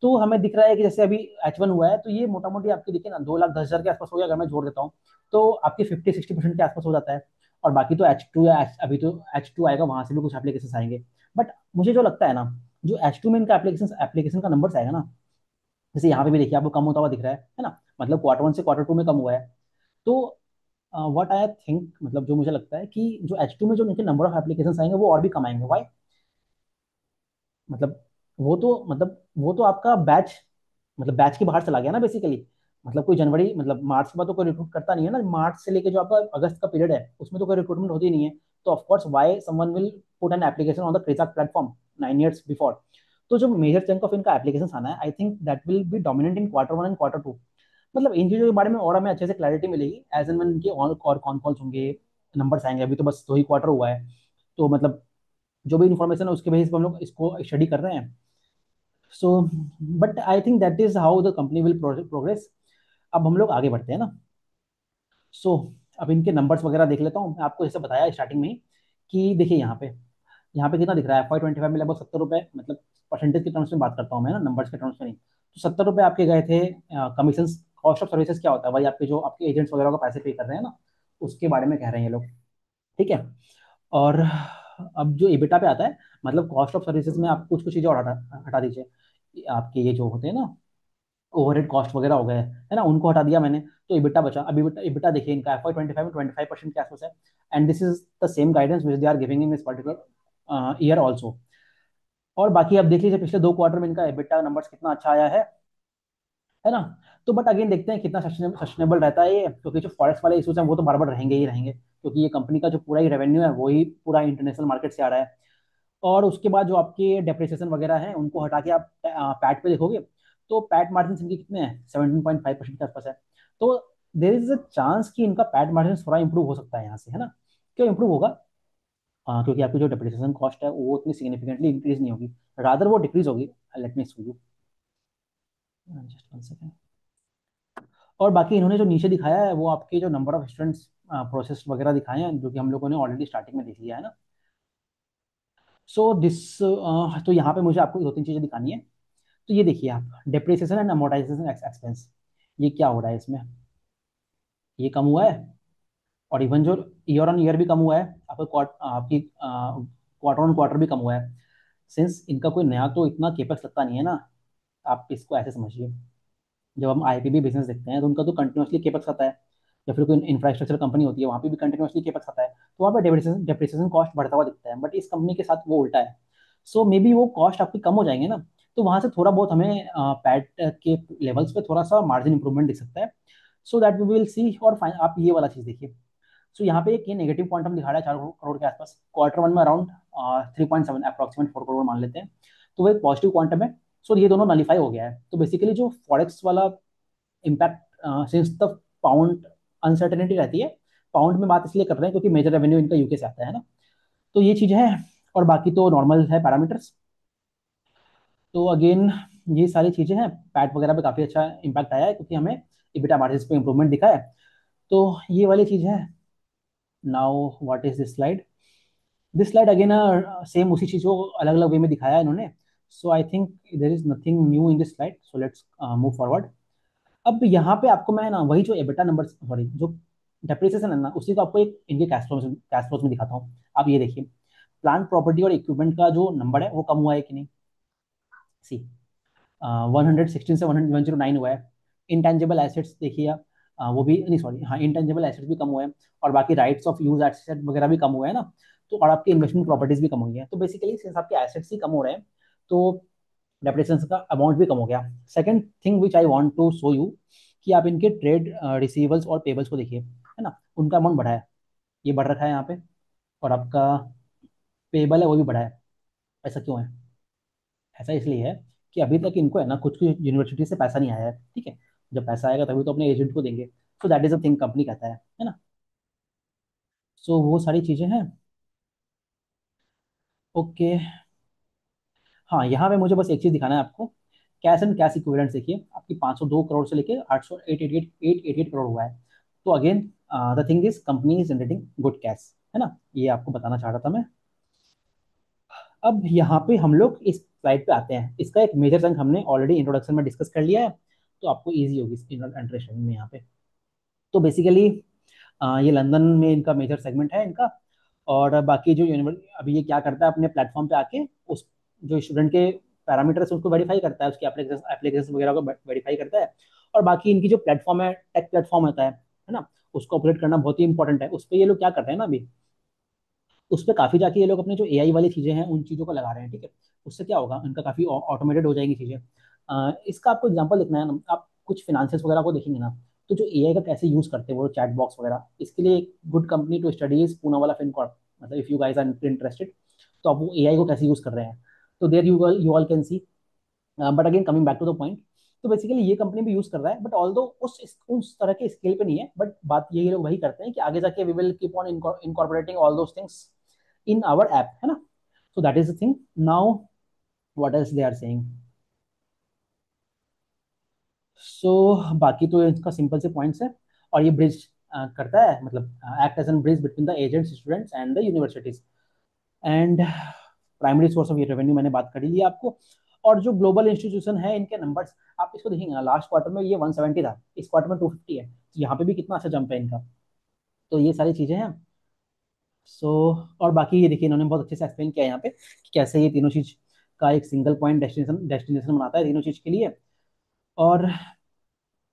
तो हमें दिख रहा है कि जैसे अभी H1 हुआ है, तो ये मोटा मोटी आपकी देखिए ना 2,10,000 के आसपास हो गया। अगर मैं जोड़ देता हूँ तो आपकी 50-60% के आसपास हो जाता है। और बाकी तो H2 या अभी तो H2 आएगा, वहां से भी कुछ एप्लीकेशन आएंगे। बट मुझे जो लगता है ना, जो H2 में इनका एप्लीकेशन एप्लीकेशन का नंबर आएगा ना, जैसे यहाँ पे भी देखिए आपको कम होता हुआ दिख रहा है ना। मतलब Q1 से Q2 में कम हुआ है। तो व्हाट आई थिंक, मतलब जो मुझे लगता है कि जो H2 में जो इनके नंबर ऑफ एप्लीकेशन आएंगे वो और भी कम आएंगे। वाई? मतलब वो तो आपका बैच, मतलब बैच के बाहर चला गया ना बेसिकली। मतलब कोई जनवरी, मतलब मार्च के बाद तो कोई रिक्रूट करता नहीं है ना। मार्च से लेके जो आपका अगस्त का पीरियड है उसमें तो कोई रिक्रूटमेंट होती नहीं है। तो of course why someone will put an application on the Crizac platform 9 years before. तो जो मेजर चंक ऑफ इनका एप्लीकेशन आना है, I think that will be dominant in Q1 and Q2। मतलब इन चीजों के बारे में और हमें अच्छे से क्लैरिटी मिलेगी एज एन when इनके और कौन कौन होंगे, नंबर्स आएंगे। अभी तो बस 2 ही क्वार्टर हुआ है। तो मतलब जो भी इन्फॉर्मेशन है उसके बेसिस पे हम लोग इसको स्टडी कर रहे हैं। So but I think that is how the company will progress. अब हम लोग आगे बढ़ते हैं ना। अब इनके नंबर्स वगैरह देख लेता हूँ। मैं आपको जैसे बताया स्टार्टिंग में ही कि देखिए यहाँ पे कितना दिख रहा है, FY25 में लगभग 70 रुपए, मतलब परसेंटेज के टर्म्स में बात करता हूँ मैं ना, नंबर्स के टर्म्स में नहीं। तो 70 रुपए आपके गए थे कमीशन। कॉस्ट ऑफ सर्विसेज क्या होता है भाई, आपके जो आपके एजेंट्स वगैरह को पैसे पे कर रहे हैं ना, उसके बारे में कह रहे हैं ये लोग। ठीक है। और अब जो एबिटा पे आता है, मतलब कॉस्ट ऑफ सर्विसेज में आप कुछ कुछ चीज़ें और हटा हटा दीजिए। आपके ये जो होते हैं ना ओवरहेड कॉस्ट वगैरह हो गए, है ना, उनको हटा दिया मैंने। तो इबिटा बचा। अब इबिटा देखिए इनका FY25 में 25% के आसपास है। And this is the same guidance which they are giving in this particular year also. और बाकी अब देख लीजिए पिछले 2 क्वार्टर में इनका एबिटा नंबर्स कितना अच्छा आया है ना। तो बट अगेन देखते हैं कितना सस्टेनेबल रहता है ये, क्योंकि जो फॉरेक्स वाले इशूज हैं वो तो बार बार रहेंगे ही रहेंगे, क्योंकि ये कंपनी का जो पूरा ही रेवेन्यू है वो ही पूरा इंटरनेशनल मार्केट से आ रहा है। और उसके बाद जो आपके डेप्रिसिएशन वगैरह है उनको हटा के आप पैट पे देखोगे, तो पैट मार्जिन इनके कितने हैं, 17.5% के आसपास है। तो देर इज अ चांस कि इनका पैट मार्जिन थोड़ा इंप्रूव हो सकता है यहाँ से, है ना। क्यों इंप्रूव होगा? क्योंकि आपकी जो डेप्रिसिएशन कॉस्ट है वो उतनी सिग्निफिकेंटली इंक्रीज नहीं होगी, रादर वो डिक्रीज होगी। Let me show you, just one second. और बाकी इन्होंने जो नीचे दिखाया है वो आपके जो नंबर ऑफ स्टूडेंट्स प्रोसेस वगैरह दिखाए हैं, जो कि हम लोगों ने ऑलरेडी स्टार्टिंग में देख लिया है ना। तो यहाँ पे मुझे आपको 2-3 चीजें दिखानी है। तो ये देखिए आप, डेप्रिसिएशन एंड अमोर्टाइजेशन एक्सपेंस, ये क्या हो रहा है इसमें, ये कम हुआ है। और इवन जो ईयर ऑन ईयर भी कम हुआ है, आपकी क्वार्टर ऑन क्वार्टर भी कम हुआ है। सिंस इनका कोई नया तो इतना केपेक्स लगता नहीं है ना, आप इसको ऐसे समझिए। जब हम IPB बिजनेस देखते हैं तो उनका तो कंटिन्यूसली केपेक्स आता है, या फिर कोई इंफ्रास्ट्रक्चर कंपनी होती है वहाँ पे भी कंटिन्यूसली केपेक्स आता है, तो वहाँ पे डेप्रिसिएशन कॉस्ट बढ़ता हुआ दिखता है। बट इस कंपनी के साथ वो उल्टा है। सो मे बी वो कॉस्ट आपकी कम हो जाएंगे ना, तो वहाँ से थोड़ा बहुत हमें पैट के लेवल्स पे थोड़ा सा मार्जिन इंप्रूवमेंट दिख सकता है। So that we will see. और फाइन आप ये वाला चीज़ देखिए, सो यहाँ पे एक ये नेगेटिव क्वांटम दिखा रहा है 4 करोड़ के आसपास, Q1 में अराउंड 3.7 अप्रॉक्सीमेट 4 करोड़ मान लेते हैं, तो वो एक पॉजिटिव क्वांटम है। सो ये दोनों नलीफाई हो गया है। तो बेसिकली जो फॉरेक्स वाला impact, since the pound uncertainty रहती है, पाउंड में बात इसलिए कर रहे हैं क्योंकि मेजर रेवेन्यू इनका यूके से आता है ना। तो ये चीज़ है, और बाकी तो नॉर्मल है पैरामीटर्स। तो अगेन ये सारी चीज़ें हैं, पैट वगैरह पे काफ़ी अच्छा इम्पैक्ट आया है क्योंकि हमें इबिटा मार्जिन पे इंप्रूवमेंट दिखा है। तो ये वाली चीज़ है। Now what is this slide again same उसी चीज़ को अलग अलग वे में दिखाया है इन्होंने। So I think there is nothing new in this slide, so let's move forward. अब यहाँ पे आपको मैं ना वही जो एबिटा नंबर, सॉरी जो डेप्रिसिएशन है ना, उसी को आपको एक इनके कैश फ्लोज में दिखाता हूँ। आप ये देखिए, प्लांट प्रॉपर्टी और इक्विपमेंट का जो नंबर है वो कम हुआ है कि नहीं। सी 116 से 109 हुआ है। इंटेंजिबल एसेट्स देखिए आप, वो भी नहीं, सॉरी हाँ, इंटेंजिबल एसेट्स भी कम हुए हैं, और बाकी राइट्स ऑफ यूज एसेट वगैरह भी कम हुए हैं ना। तो और आपकी इन्वेस्टमेंट प्रॉपर्टीज भी कम हुई है। तो बेसिकली सिंस आपके एसेट्स ही कम हो रहे हैं, तो डेप्रिसिएशन का अमाउंट भी कम हो गया। Second thing which I want to show you, कि आप इनके ट्रेड रिसीवेबल्स और पेबल्स को देखिए, है ना, उनका अमाउंट बढ़ा है, ये बढ़ रखा है यहाँ पे, और आपका पेबल है वो भी बढ़ा है। ऐसा क्यों है? ऐसा इसलिए है कि अभी तक इनको है ना कुछ कुछ यूनिवर्सिटी से पैसा नहीं आया है, ठीक है। जब पैसा आएगा तभी तो अपने एजेंट को देंगे। सो that is a thing, company कहता है ना। सो वो सारी चीजें हैं। ओके, हाँ यहाँ पे मुझे बस एक चीज दिखाना है आपको। कैश एंड कैश इक्विवेलेंट देखिए, आपकी 502 करोड़ से लेके 800 888 करोड़ हुआ है। तो again the thing is company is generating good cash, है ना, ये आपको बताना चाह रहा था मैं। अब यहाँ पे हम लोग इस स्लाइड पे आते हैं। इसका एक मेजर चंक हमने ऑलरेडी इंट्रोडक्शन में डिस्कस कर लिया है, तो आपको इजी होगी इसकी अंडरस्टैंडिंग में यहाँ पे। तो बेसिकली ये लंदन में इनका मेजर सेगमेंट है इनका। और बाकी जो अभी ये क्या करता है, अपने प्लेटफॉर्म पे आके उस जो स्टूडेंट के पैरामीटर्स उसको वेरीफाई करता है, उसकी एप्लीकेशन वगैरह को वेरीफाई करता है। और बाकी इनकी जो प्लेटफॉर्म है, टेक प्लेटफॉर्म होता है ना, उसको ऑपरेट करना बहुत ही इंपॉर्टेंट है। उस पर ये लोग क्या कर रहे हैं ना अभी, उस पर काफी जाके ये लोग अपने जो एआई वाली चीजें हैं उन चीजों को लगा रहे हैं, ठीक है। उससे क्या होगा, उनका काफी ऑटोमेटेड हो जाएंगी चीजें। इसका आपको एग्जांपल देखना है ना, आप कुछ फिनेंशियल्स वगैरह को देखेंगे ना, तो जो एआई का कैसे यूज करते हैं वो चैट बॉक्स वगैरह, इसके लिए एक good company to study is Poonawalla Fincorp. मतलब if you guys are interested, तो आप वो एआई को कैसे यूज कर रहे हैं, तो there you all can see. But again coming back to the point, तो बेसिकली ये कंपनी भी यूज कर रहा है, बट ऑल्दो उस तरह के स्केल पे नहीं है। बट बात ये लोग वही करते हैं कि आगे जाके we will keep on incorporating all those things in our app, है ना। so that is the thing. Now what else they are saying? so बाकी तो इसका सिंपल से पॉइंट्स है। और ये ब्रिज करता है, मतलब act as an bridge between the agents, students and the universities. And primary source of revenue मैंने बात कर ही लिया आपको। और जो ग्लोबल इंस्टीट्यूशन है, इनके नंबर्स आप इसको देखेंगे ना, लास्ट क्वार्टर में ये 170 था, इस क्वार्टर में 250 है। तो यहाँ पे भी कितना अच्छा जंप है इनका। तो ये सारी चीजें हैं। सो और बाकी ये देखिए, इन्होंने बहुत अच्छे से एक्सप्लेन किया है यहाँ पे कि कैसे ये तीनों चीज का एक सिंगल पॉइंट डेस्टिनेशन बनाता है तीनों चीज के लिए। और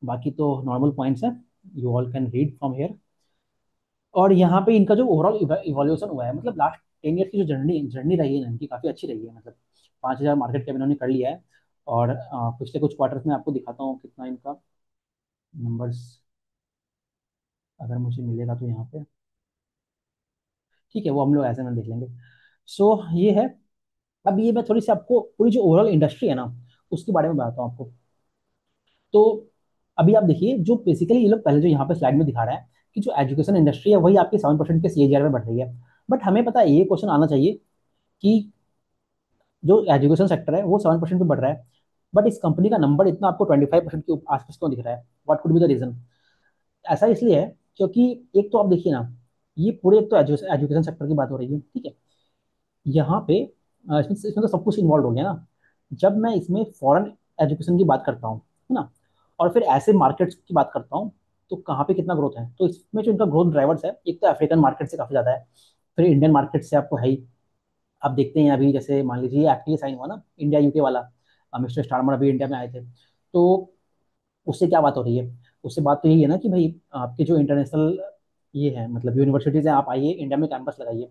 बाकी तो नॉर्मल पॉइंट्स हैं, you all can read from here. और यहाँ पे इनका जो ओवरऑल इवोल्यूशन हुआ है, मतलब लास्ट 10 ईयर की जो जर्नी जर्नी रही है ना इनकी, काफ़ी अच्छी रही है। मतलब 5,000 मार्केट कैप इन्होंने कर लिया है। और पिछले कुछ क्वार्टर्स में आपको दिखाता हूँ कितना इनका नंबर्स, अगर मुझे मिलेगा तो यहाँ पे, ठीक है, वो हम लोग ऐसे में देख लेंगे। सो ये है। अब ये मैं थोड़ी सी आपको पूरी जो ओवरऑल इंडस्ट्री है ना, उसके बारे में बताता हूँ आपको। तो अभी आप देखिए, जो बेसिकली ये लोग पहले जो यहाँ पे स्लाइड में दिखा रहा है कि जो एजुकेशन इंडस्ट्री है वही आपकी 7% के सीएजीआर में बढ़ रही है। बट हमें पता है, ये क्वेश्चन आना चाहिए कि जो एजुकेशन सेक्टर है वो 7% पे बढ़ रहा है, बट इस कंपनी का नंबर इतना आपको 25% के आसपास क्यों दिख रहा है? What could be the reason? ऐसा इसलिए है क्योंकि एक तो आप देखिए ना, ये पूरे एक तो एजुकेशन सेक्टर की बात हो रही है, ठीक है। यहाँ पे इसमें तो सब कुछ इन्वॉल्व हो गया ना। जब मैं इसमें फॉरेन एजुकेशन की बात करता हूँ, है ना, और फिर ऐसे मार्केट्स की बात करता हूँ, तो कहाँ पे कितना ग्रोथ है? तो इसमें जो इनका ग्रोथ ड्राइवर्स है, एक तो अफ्रीकन मार्केट से काफी ज्यादा है, फिर इंडियन मार्केट से आपको है ही। आप देखते हैं अभी, जैसे मान लीजिए एक्ट साइन हुआ ना, इंडिया यूके वाला, मिस्टर स्टारमर अभी इंडिया में आए थे। तो उससे क्या बात हो रही है? उससे बात तो यही है ना कि भाई आपके जो इंटरनेशनल ये है, मतलब यूनिवर्सिटीज हैं, आप आइए इंडिया में कैंपस लगाइए।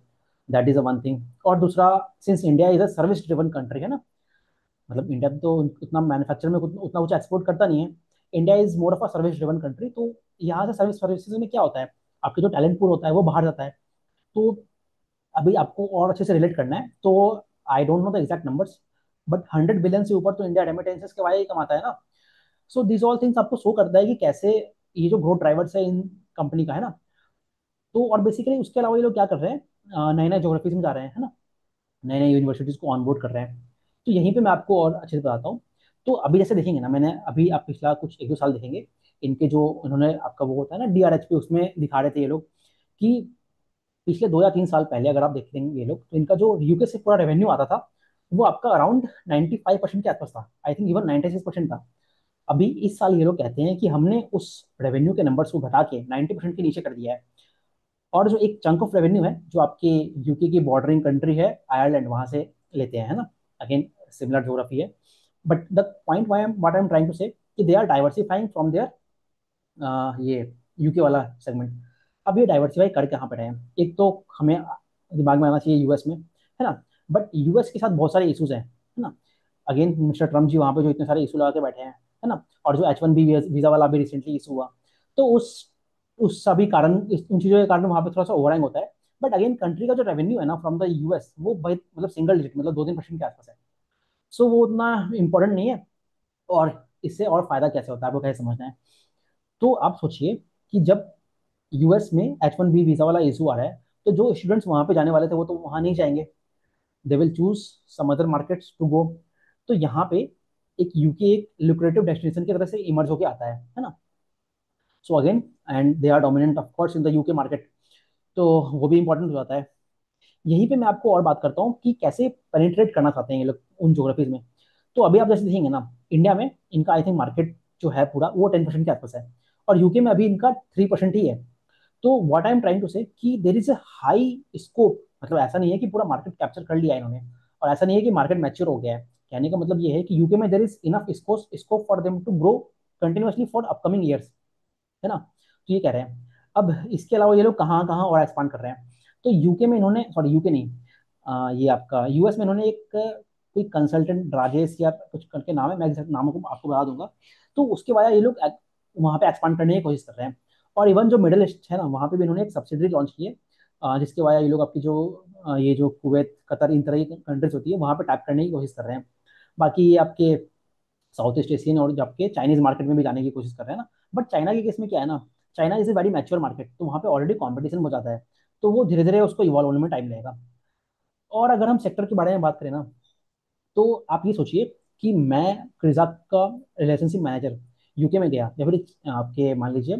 That is a one thing. और दूसरा, since India is a service driven country, है ना, मतलब इंडिया तो उतना मैन्युफैक्चर में उतना कुछ एक्सपोर्ट करता नहीं है। India is more of a service driven country. तो यहाँ से सर्विसेज में क्या होता है, आपके जो टैलेंट पूल होता है वो बाहर जाता है। तो अभी आपको और अच्छे से रिलेट करना है तो I don't know the exact numbers, but 100 billion से ऊपर तो इंडिया रेमिटेंसेस के वाया ही कमाता है ना। सो दिस ऑल थिंग्स आपको शो करता है कि कैसे ये जो ग्रोथ ड्राइवर्स है इन कंपनी का है ना। तो और बेसिकली उसके अलावा ये लोग क्या कर रहे हैं, नए नए जोग्राफीज में जा रहे हैं है ना, नए नए यूनिवर्सिटीज को ऑनबोर्ड कर रहे हैं। तो यहीं पे मैं आपको और अच्छे से बताता हूँ। तो अभी जैसे देखेंगे ना, मैंने अभी आप पिछला कुछ 1-2 साल देखेंगे, इनके जो उन्होंने आपका वो होता है ना डीआरएच पे, उसमें दिखा रहे थे ये लोग कि पिछले 2 या 3 साल पहले अगर आप देखेंगे ये लोग, तो इनका जो यूके से पूरा रेवेन्यू आता था वो आपका अराउंड 95% के आसपास था, आई थिंक इवन 96% था। अभी इस साल ये लोग कहते हैं कि हमने उस रेवेन्यू के नंबर्स को घटा के 90% के नीचे कर दिया है। और जो एक चंक ऑफ रेवेन्यू है जो आपके यूके की बॉर्डरिंग कंट्री है आयरलैंड, वहां से लेते हैं है ना। अगेन सिमिलर ज्योग्राफी है, but the point what I am trying to say कि they are diversifying from there ये यूके वाला सेगमेंट। अब ये डाइवर्सिफाई कर कहाँ पर रहे हैं, एक तो हमें दिमाग में आना चाहिए यूएस में है ना। बट यूएस के साथ बहुत सारे इशूज हैं है ना। अगेन मिस्टर ट्रम्प जी वहाँ पे जो इतने सारे इशू लगा के बैठे हैं है ना। और जो H1B वीजा वाला भी रिसेंटली इशू हुआ, तो उस सभी कारण उन चीज़ों के कारण वहाँ पे थोड़ा सा ओवरहैंग होता है। बट अगेन कंट्री का जो रेवेन्यू है ना फ्रॉम द यूएस वो बहुत मतलब सिंगल डिजिट, मतलब 2-3% के आसपास है। सो वो उतना इंपॉर्टेंट नहीं है। और इससे और फायदा कैसे होता है आपको कैसे समझना है। तो आप सोचिए कि जब यूएस में H1B वीजा वाला इशू आ रहा है, तो जो स्टूडेंट्स वहां पे जाने वाले थे वो तो वहां नहीं जाएंगे, they will choose some other markets to go. तो यहाँ पे एक यूके एक लुक्रेटिव डेस्टिनेशन की तरह से इमर्ज होके आता है ना। So again and they are dominant of course in the UK market, तो वो भी इंपॉर्टेंट हो जाता है। यहीं पे मैं आपको और बात करता हूँ कि कैसे पेनिट्रेट करना चाहते हैं ये लोग उन जोग्राफीज में। तो अभी आप जैसे देखेंगे ना, इंडिया में इनका आई थिंक मार्केट जो है पूरा वो 10% के आसपास है, और यूके में अभी इनका 3% ही है। तो what I am trying to say कि there is a high scope, मतलब ऐसा नहीं है कि पूरा मार्केट कैप्चर कर लिया है इन्होंने, और ऐसा नहीं है कि मार्केट मैच्योर हो गया है। कहने का मतलब ये है कि यूके में there is enough scope for them to grow continuously for upcoming years, है ना। तो ये कह रहे हैं। अब इसके अलावा ये लोग कहाँ कहाँ और एक्सपांड कर रहे हैं। तो यूके में इन्होंने, सॉरी यूके नहीं, ये आपका यूएस में इन्होंने एक कोई कंसल्टेंट राजेश या कुछ करके नाम है, मैं एग्जैक्ट नाम को आपको बता दूंगा। तो उसके बाद ये लोग वहाँ पे एक्सपांड करने की कोशिश कर रहे हैं। और इवन जो मिडिल ईस्ट है ना, वहाँ पे भी इन्होंने एक सब्सिडरी लॉन्च की है, जिसके वजह ये लोग आपकी जो ये जो कुवैत कतर इन तरह की कंट्रीज होती है वहाँ पे टैप करने की कोशिश कर रहे हैं। बाकी ये आपके साउथ ईस्ट एशियन और जो आपके चाइनीज मार्केट में भी जाने की कोशिश कर रहे हैं ना। बट चाइना के केस में क्या है ना, China is a very mature market, तो वहाँ पे ऑलरेडी कॉम्पिटिशन हो जाता है। तो वो धीरे धीरे उसको इवॉल्व होने में टाइम लगेगा। और अगर हम सेक्टर के बारे में बात करें ना, तो आप ये सोचिए कि मैं क्रिजा का रिलेशनशिप मैनेजर यूके में गया या फिर आपके मान लीजिए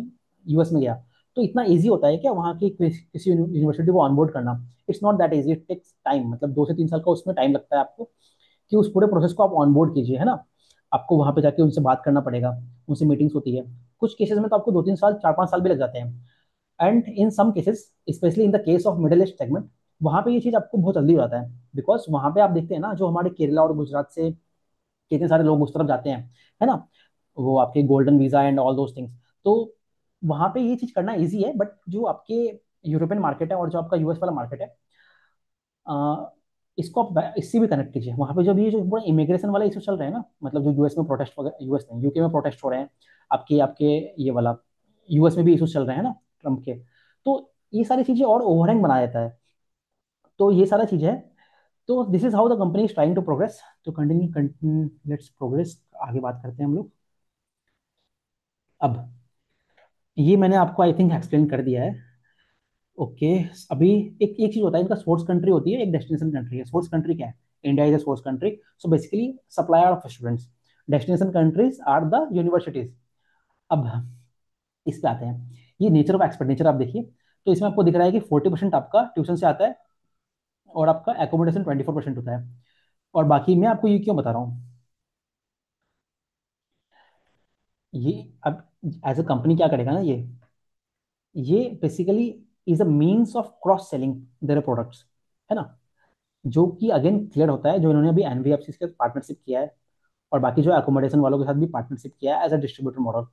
यूएस में गया, तो इतना इजी होता है क्या वहाँ की किसी यूनिवर्सिटी को ऑनबोर्ड करना। It's not that easy, it takes time, मतलब 2 से 3 साल का उसमें टाइम लगता है आपको कि उस पूरे प्रोसेस को आप ऑनबोर्ड कीजिए है ना। आपको वहाँ पे जाके उनसे बात करना पड़ेगा, उनसे मीटिंग्स होती है। कुछ केसेस में तो आपको 2-3 साल 4-5 साल भी लग जाते हैं। And in some cases specially in the case of middle east segment, वहाँ पे ये चीज़ आपको बहुत जल्दी हो जाता है। बिकॉज वहाँ पे आप देखते हैं ना, जो हमारे केरला और गुजरात से कितने सारे लोग उस तरफ जाते हैं है ना, वो आपके golden visa and all those things. तो वहाँ पे ये चीज़ करना ईजी है। बट जो आपके यूरोपियन मार्केट है और जो आपका यूएस वाला मार्केट है, इसको आप इससे भी कनेक्ट कीजिए। वहाँ पे जब ये जो पूरा इमिग्रेशन वाला इशू चल रहा है ना, मतलब जो यूएस में प्रोटेस्ट वगैरह, यूएस नहीं यूके में प्रोटेस्ट हो रहे हैं, आपके आपके ये वाला यूएस में भी इशू चल रहे हैं ना ट्रम्प के। तो ये सारी चीज़ें और ओवरहैंग बना देता है। तो ये सारा चीज़ है। तो this is how the company is trying to progress. तो कंटिन्यू लेट्स प्रोग्रेस, आगे बात करते हैं हम लोग। अब ये मैंने आपको आई थिंक एक्सप्लेन कर दिया है। ओके। अभी एक एक चीज होता है, इनका सोर्स कंट्री होती है, एक डेस्टिनेशन कंट्री है। सोर्स कंट्री क्या है, India is a source country, so basically supplier of students. Destination countries are the universities. अब इस पे आते हैं, ये नेचर ऑफ एक्सपेंडिचर आप देखिए। तो इसमें आपको दिख रहा है कि 40% आपका ट्यूशन से आता है, और आपका एकोमोडेशन 24% होता है। और बाकी मैं आपको ये क्यों बता रहा हूँ, ये अब एज अ कंपनी क्या करेगा ना, ये basically is a means of cross selling their products, है ना। जो कि अगेन क्लियर होता है, जो इन्होंने अभी एनबीएफसी के साथ पार्टनरशिप किया है, और बाकी जो एकोमोडेशन वालों के साथ भी पार्टनरशिप किया है एज अ डिस्ट्रीब्यूटर मॉडल।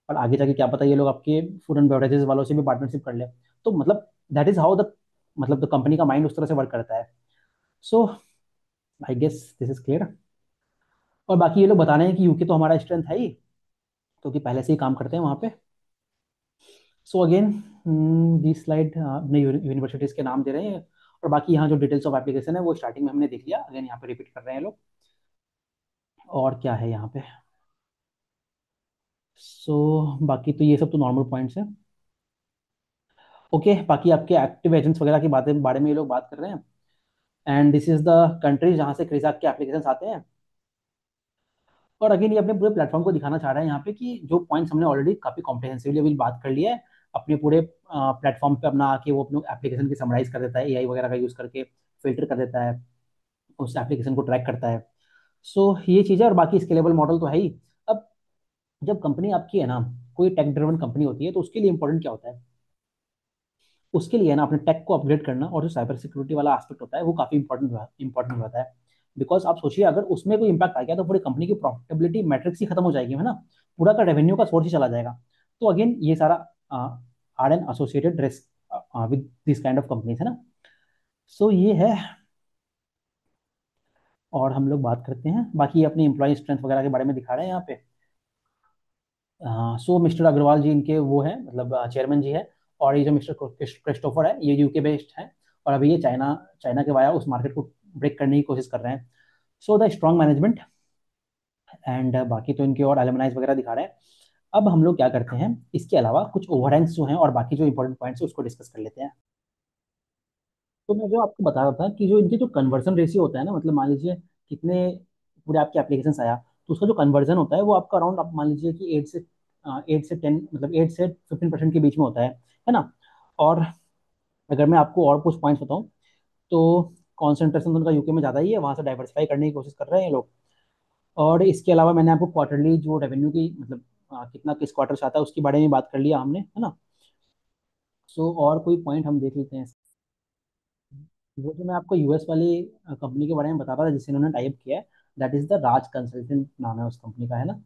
और आगे जाके क्या पता ये लोग आपके फूड एंड बेवरेजेस वालों से भी पार्टनरशिप कर ले। तो मतलब दैट इज हाउ द, मतलब द कंपनी का माइंड उस तरह से वर्क करता है। So I guess this is clear. और बाकी ये लोग बता रहे हैं कि यूके तो हमारा स्ट्रेंथ है ही, क्योंकि पहले से ही काम करते हैं वहाँ पे। सो अगेन दिस स्लाइड अपने यूनिवर्सिटीज के नाम दे रहे हैं, और बाकी यहाँ जो डिटेल्स ऑफ एप्लीकेशन है वो स्टार्टिंग में हमने देख लिया, अगेन यहाँ पे रिपीट कर रहे हैं लोग। और क्या है यहाँ पे? बाकी तो ये सब तो नॉर्मल पॉइंट्स है। ओके, बाकी आपके एक्टिव एजेंट्स वगैरह की बातें बारे में ये लोग बात कर रहे हैं। And this is the country जहाँ से क्रिजाक के एप्लीकेशन आते हैं। और अगेन ये अपने पूरे प्लेटफॉर्म को दिखाना चाह रहा है यहाँ पे कि जो पॉइंट्स हमने ऑलरेडी काफी कॉम्प्रिहेंसिवली अभी बात कर लिया है, अपने पूरे प्लेटफॉर्म पे अपना आके वो अपने एप्लीकेशन की समराइज कर देता है, एआई वगैरह का यूज करके फिल्टर कर देता है, उस एप्लीकेशन को ट्रैक करता है। ये चीज़ है, और बाकी स्केलेबल मॉडल तो है ही। अब जब कंपनी आपकी है ना, कोई टेक ड्रिवन कंपनी होती है, तो उसके लिए इंपॉर्टेंट क्या होता है? उसके लिए ना अपने टेक को अपग्रेड करना, और जो साइबर सिक्योरिटी वाला एस्पेक्ट होता है वो काफी इंपॉर्टेंट होता है। बिकॉज आप सोचिए, अगर उसमें कोई इंपैक्ट आ गया तो पूरी कंपनी की प्रॉफिटेबिलिटी मैट्रिक्स ही खत्म हो जाएगी, है ना, पूरा का रेवेन्यू का सोर्स ही चला जाएगा। तो अगेन ये सारा are an associated risk with this kind of companies, है ना। ये है। और हम लोग बात करते हैं बाकी ये अपनी एम्प्लॉय स्ट्रेंथ वगैरह के बारे में दिखा रहे हैं यहाँ पे। मिस्टर अग्रवाल जी इनके वो है, मतलब चेयरमैन जी है। और ये जो मिस्टर क्रिस्टोफर है, ये यूके बेस्ड है, और अभी ये चाइना चाइना के वाया उस मार्केट को ब्रेक करने की कोशिश कर रहे हैं। The strong management. एंड बाकी तो इनके और एलुमनाइज वगैरह दिखा रहे हैं। अब हम लोग क्या करते हैं, इसके अलावा कुछ ओवरहैंग्स जो हैं और बाकी जो इंपॉर्टेंट पॉइंट्स है उसको डिस्कस कर लेते हैं। तो मैं जो आपको बता रहा था कि जो इनके जो कन्वर्जन रेशियो होता है ना, मतलब मान लीजिए कितने पूरे आपके एप्लीकेशन आया, तो उसका जो कन्वर्जन होता है वो आपका अराउंड, आप मान लीजिए कि 8 से 10, मतलब 8 से 15% के बीच में होता है ना। और अगर मैं आपको और कुछ पॉइंट्स बताऊं, तो कॉन्सेंट्रेशन तो उनका यूके में ज़्यादा ही है, वहाँ से डाइवर्सिफाई करने की कोशिश कर रहे हैं ये लोग। और इसके अलावा मैंने आपको क्वार्टरली जो रेवेन्यू की, मतलब कितना किस क्वार्टर से आता है उसके बारे में बात कर लिया हमने, है ना। और कोई पॉइंट हम देख लेते हैं। वो जो मैं आपको यूएस वाली कंपनी के बारे में बता रहा था जिससे इन्होंने टाइप किया है, that is the Raj consultant नाम है उस कंपनी का, है ना।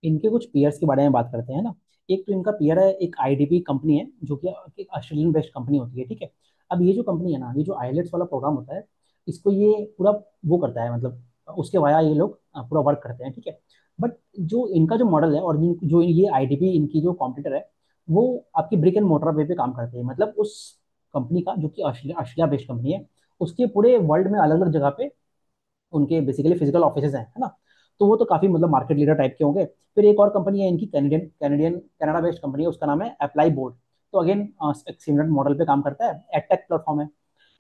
इनके कुछ पीयर्स के बारे में बात करते हैं ना। एक तो इनका पीयर है, एक आईडीपी कंपनी है जो कि एक ऑस्ट्रेलियन बेस्ड कंपनी होती है, ठीक है। अब ये जो कंपनी है ना, ये जो आईलेट्स वाला प्रोग्राम होता है, इसको ये पूरा वो करता है, मतलब उसके वाया ये लोग पूरा वर्क करते हैं, ठीक है। बट जो इनका जो मॉडल है, और जो ये आईडीपी इनकी जो कॉम्पिटिटर है, वो आपकी ब्रिक एंड मोटर वे पे काम करते हैं, मतलब उस कंपनी का जो कि ऑस्ट्रेलिया बेस्ड कंपनी है, उसके पूरे वर्ल्ड में अलग अलग जगह पे उनके बेसिकली फिजिकल ऑफिसेज हैं, है ना। तो वो तो काफी मतलब मार्केट लीडर टाइप के होंगे। फिर एक और कंपनी है इनकी, कैनेडियन कनाडा बेस्ड कंपनी है, उसका नाम है अप्लाई बोर्ड। तो अगेन एक सिमिलर मॉडल पे काम करता है, एडटेक प्लेटफॉर्म है।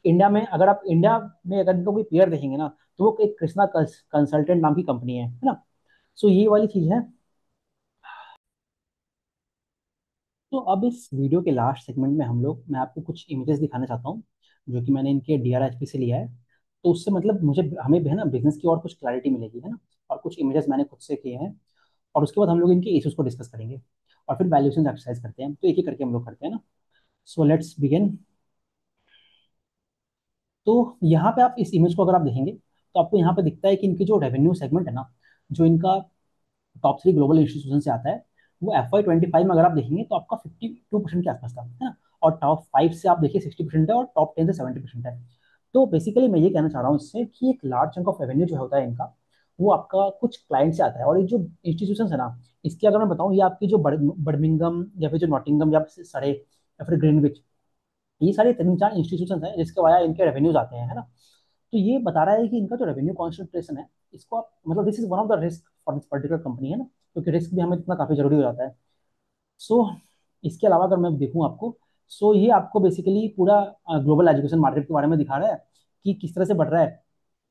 इंडिया में अगर आप इंडिया में अगर इनको कोई पेयर देखेंगे ना, तो वो एक कृष्णा कंसल्टेंट नाम की कंपनी है ना। ये वाली चीज है। तो अब इस वीडियो के लास्ट सेगमेंट में मैं आपको कुछ इमेजेस दिखाना चाहता हूँ, जो कि मैंने इनके डीआरएचपी से लिया है। तो उससे मतलब मुझे हमें भी है ना बिजनेस की और कुछ क्लैरिटी मिलेगी, है ना। और कुछ इमेजेस मैंने खुद से किए हैं, और उसके बाद हम लोग इनके इश्यूज को डिस्कस करेंगे, और फिर वैल्यूएशन एक्सरसाइज करते हैं। तो एक एक करके हम लोग करते हैं ना। Let's begin. तो यहाँ पे आप इस इमेज को अगर आप देखेंगे, तो आपको यहाँ पे दिखता है कि इनकी जो रेवेन्यू सेगमेंट है ना, जो इनका टॉप 3 ग्लोबल इंस्टीट्यूशन से आता है, वो FY 25 में अगर आप देखेंगे तो आपका 52% के आसपास था, है ना। और टॉप 5 से आप देखिए 60% है, और टॉप 10 से 70% है। तो बेसिकली मैं ये कहना चाह रहा हूँ इससे कि एक लार्ज चंक ऑफ रेवेन्यू जो होता है इनका, वो आपका कुछ क्लाइंट से आता है। और ये जो इंस्टीट्यूशन है ना, इसकी अगर मैं बताऊँ, ये आपकी जो बर्मिंगम या फिर जो नॉटिंगम या फिर सरे या फिर ग्रीनविच, ये सारे 3 4 इंस्टीट्यूशन हैं जिसके वाया इनके रेवेन्यूज आते हैं, है ना। तो ये बता रहा है कि इनका जो रेवेन्यू कॉन्सेंट्रेशन है, इसको आप मतलब this is one of the risk for this particular company, है ना, क्योंकि रिस्क भी हमें इतना काफी जरूरी हो जाता है। सो इसके अलावा अगर मैं देखूँ आपको, ये आपको बेसिकली पूरा ग्लोबल एजुकेशन मार्केट के बारे में दिखा रहा है कि किस तरह से बढ़ रहा है।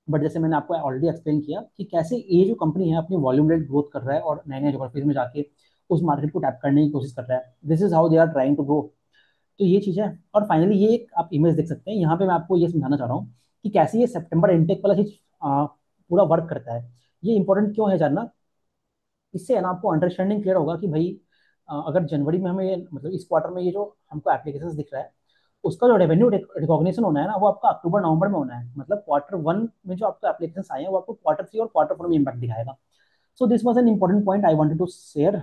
बट जैसे मैंने आपको ऑलरेडी एक्सप्लेन किया कि कैसे ये जो कंपनी है अपनी वॉल्यूम रेट ग्रोथ कर रहा है, और नए नए जोग्राफीज में जाके उस मार्केट को टैप करने की कोशिश कर रहा है। This is how they are trying to grow. तो ये चीज़ है। और फाइनली ये एक आप इमेज देख सकते हैं, यहाँ पे मैं आपको ये समझाना चाह रहा हूँ कि कैसे ये सितंबर इनटेक वाला चीज पूरा वर्क करता है। ये इंपॉर्टेंट क्यों है जानना? इससे है ना आपको अंडरस्टैंडिंग क्लियर होगा कि भाई अगर जनवरी में हमें मतलब इस क्वार्टर में ये जो हमको एप्लीकेशन दिख रहा है, उसका जो रेवेन्यू रिकॉग्निशन होना है ना, वो आपका अक्टूबर नवंबर में होना है। मतलब क्वार्टर 1 में जो आपको एप्लीकेशन आए हैं, वो आपको क्वार्टर 3 और क्वार्टर 4 में इम्पैक्ट दिखाएगा। This was an important point I wanted to share.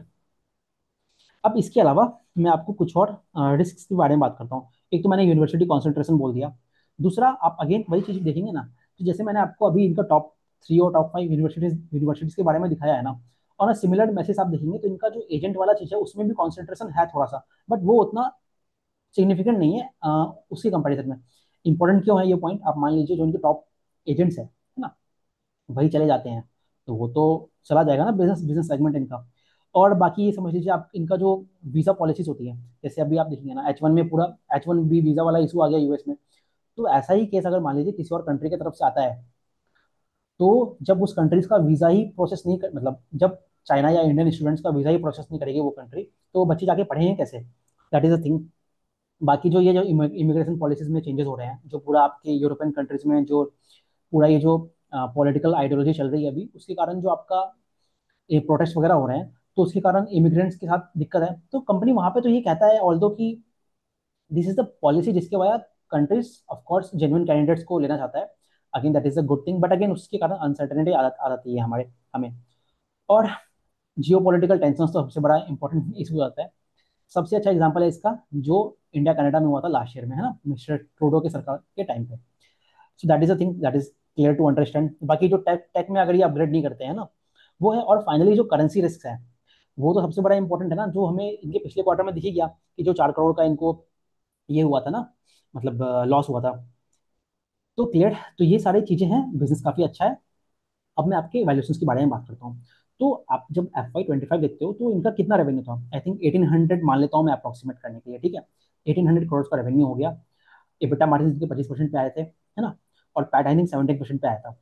अब इसके अलावा मैं आपको कुछ और रिस्क के बारे में बात करता हूँ। एक तो मैंने यूनिवर्सिटी कॉन्सेंट्रेशन बोल दिया। दूसरा, आप अगेन वही चीज देखेंगे ना, तो जैसे मैंने आपको अभी इनका टॉप 3 और टॉप 5 यूनिवर्सिटीज यूनिवर्सिटीज के बारे में दिखाया है ना, और सिमिलर मैसेज आप देखेंगे तो इनका जो एजेंट वाला चीज़ है उसमें भी कॉन्सेंट्रेशन है थोड़ा सा, बट वो उतना सिग्निफिकेंट नहीं है उसके कंपैरिजन में। इंपॉर्टेंट क्यों है ये पॉइंट, आप मान लीजिए जो इनके टॉप एजेंट्स है ना, वही चले जाते हैं, तो वो तो चला जाएगा ना बिजनेस बिजनेस सेगमेंट इनका। और बाकी ये समझ लीजिए आप, इनका जो वीजा पॉलिसीज होती है, जैसे अभी आप देखेंगे ना H1 में पूरा H1B वीजा वाला इशू आ गया यूएस में। तो ऐसा ही केस अगर मान लीजिए किसी और कंट्री की तरफ से आता है, तो जब उस कंट्रीज का वीजा ही प्रोसेस नहीं कर, मतलब जब चाइना या इंडियन स्टूडेंट्स का वीजा ही प्रोसेस नहीं करेगी वो कंट्री, तो बच्चे जाके पढ़ेंगे कैसे? That is a thing. बाकी जो ये जो इमिग्रेशन पॉलिसीज में चेंजेस हो रहे हैं, जो पूरा आपके यूरोपियन कंट्रीज में जो पूरा ये जो पॉलिटिकल आइडियोलॉजी चल रही है अभी, उसके कारण जो आपका ये प्रोटेस्ट वगैरह हो रहे हैं, तो उसके कारण इमिग्रेंट्स के साथ दिक्कत है। तो कंपनी वहां पे तो ये कहता है ऑल्दो कि दिस इज द पॉलिसी जिसके वजह countries of course genuine candidates को लेना चाहता है। Again that is a good thing, but again उसके कारण अनसर्टेनिटी आ जाती है हमारे हमें। और जियो पोलिटिकल टेंशन तो सबसे बड़ा इंपॉर्टेंट इशू आता है। सबसे अच्छा एग्जाम्पल है इसका जो इंडिया कनाडा में हुआ था लास्ट ईयर में, है ना, मिस्टर ट्रूडो के सरकार के टाइम पे। So that is a thing that is clear to understand. बाकी जो टेक टेक में अगर ये अपग्रेड नहीं करते हैं ना, वो है। और फाइनली जो करेंसी रिस्क है, वो तो सबसे बड़ा इंपॉर्टेंट है ना, जो हमें इनके पिछले क्वार्टर में दिख ही गया कि जो 4 करोड़ का इनको ये हुआ था ना, मतलब लॉस हुआ था। तो क्लियर, तो ये सारी चीजें हैं, बिजनेस काफी अच्छा है। अब मैं आपके वैल्यूएशंस के बारे में बात करता हूँ। तो आप जब FY 25 देखते हो तो इनका कितना रेवेन्यू था, आई थिंक 1800 मान लेता हूँ मैं अप्रोक्सीमेट करने के लिए, ठीक है। 1800 करोड़ का रेवेन्यू हो गया। EBITDA मार्जिन इनके 25% पे आए थे, है ना। और पैट आई थिंक 17% पे आया था।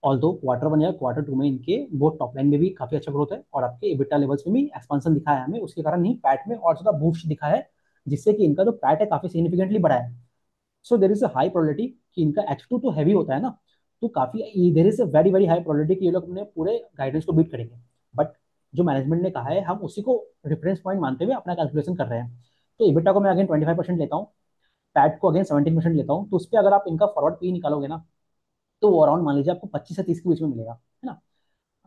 ऑल्दो Q1 या Q2 में इनके बोथ टॉप लाइन में भी काफी अच्छा ग्रोथ है, और आपके EBITDA लेवल्स में भी एक्सपांसन दिखा है हमें, उसके कारण ही पैट में और ज्यादा बूस्ट दिखा है, जिससे कि इनका जो पैट है काफी सिग्निफिकेंटली बढ़ा है। So there is a high probability कि इनका H2 तो हैवी होता है ना, तो काफी देर is a very very high probability कि ये लोग अपने पूरे गाइडेंस को बीट करेंगे। बट जो मैनेजमेंट ने कहा है, हम उसी को रेफरेंस पॉइंट मानते हुए अपना कैलकुलेशन कर रहे हैं। तो EBITDA को मैं अगेन 25% लेता हूँ, पैट को अगेन 17% लेता हूँ, तो उस पर अगर आप इनका फॉरवर्ड पी निकालोगे ना, तो वो अराउंड मान लीजिए आपको 25 से 30 के बीच में मिलेगा, है ना।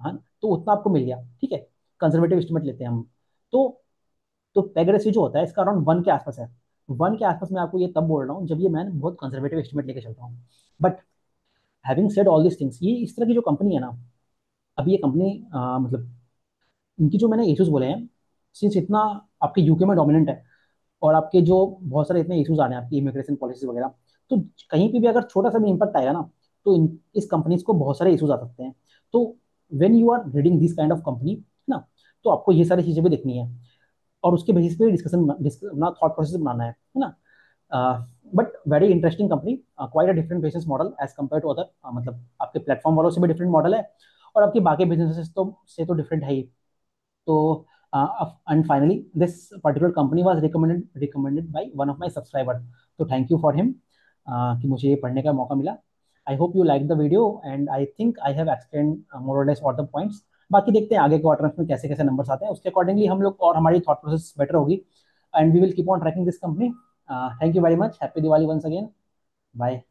हाँ, तो उतना आपको मिल गया, ठीक है। कंजर्वेटिव एस्टिमेट लेते हैं हम। तो पैग रेशियो जो होता है इसका अराउंड 1 के आसपास है। 1 के आसपास मैं आपको ये तब बोल रहा हूँ जब ये मैं बहुत कंजर्वेटिव एस्टिमेट लेके चलता हूँ। But having said all this things, ये इस तरह की जो कंपनी है ना, अभी ये कंपनी मतलब इनकी जो मैंने इश्यूज बोले हैं, सिंस इतना आपके यूके में डोमिनेंट है, और आपके जो बहुत सारे इतने इश्यूज आ रहे हैं आपकी इमिग्रेशन पॉलिसी वगैरह, तो कहीं पे भी अगर छोटा सा भी इम्पैक्ट आएगा ना, तो इस कंपनीज को बहुत सारे इश्यूज आ सकते हैं। तो when you are reading this kind of company, है ना, तो आपको ये सारी चीजें भी देखनी है, और उसके बेसिस पे डिस्कशन अपना थॉट प्रोसेस बनाना है ना। But very interesting company, quite a different business model as compare to other, मतलब आपके प्लेटफॉर्म वालों से भी डिफरेंट मॉडल है, और आपकी बाकी बिजनेसेस तो से तो डिफरेंट है ही। तो and finally this particular company was recommended by one of my subscriber. तो थैंक यू फॉर हिम कि मुझे ये पढ़ने का मौका मिला। I hope you like the video, and I think I have explain more और लेस ऑल द पॉइंट्स। बाकी देखते हैं आगे क्वार्टर में कैसे कैसे नंबर्स आते हैं, उसके अकॉर्डिंगली हम लोग और हमारी थॉट प्रोसेस बेटर होगी, and we will keep on tracking this company. Thank you very much, happy Diwali once again, bye.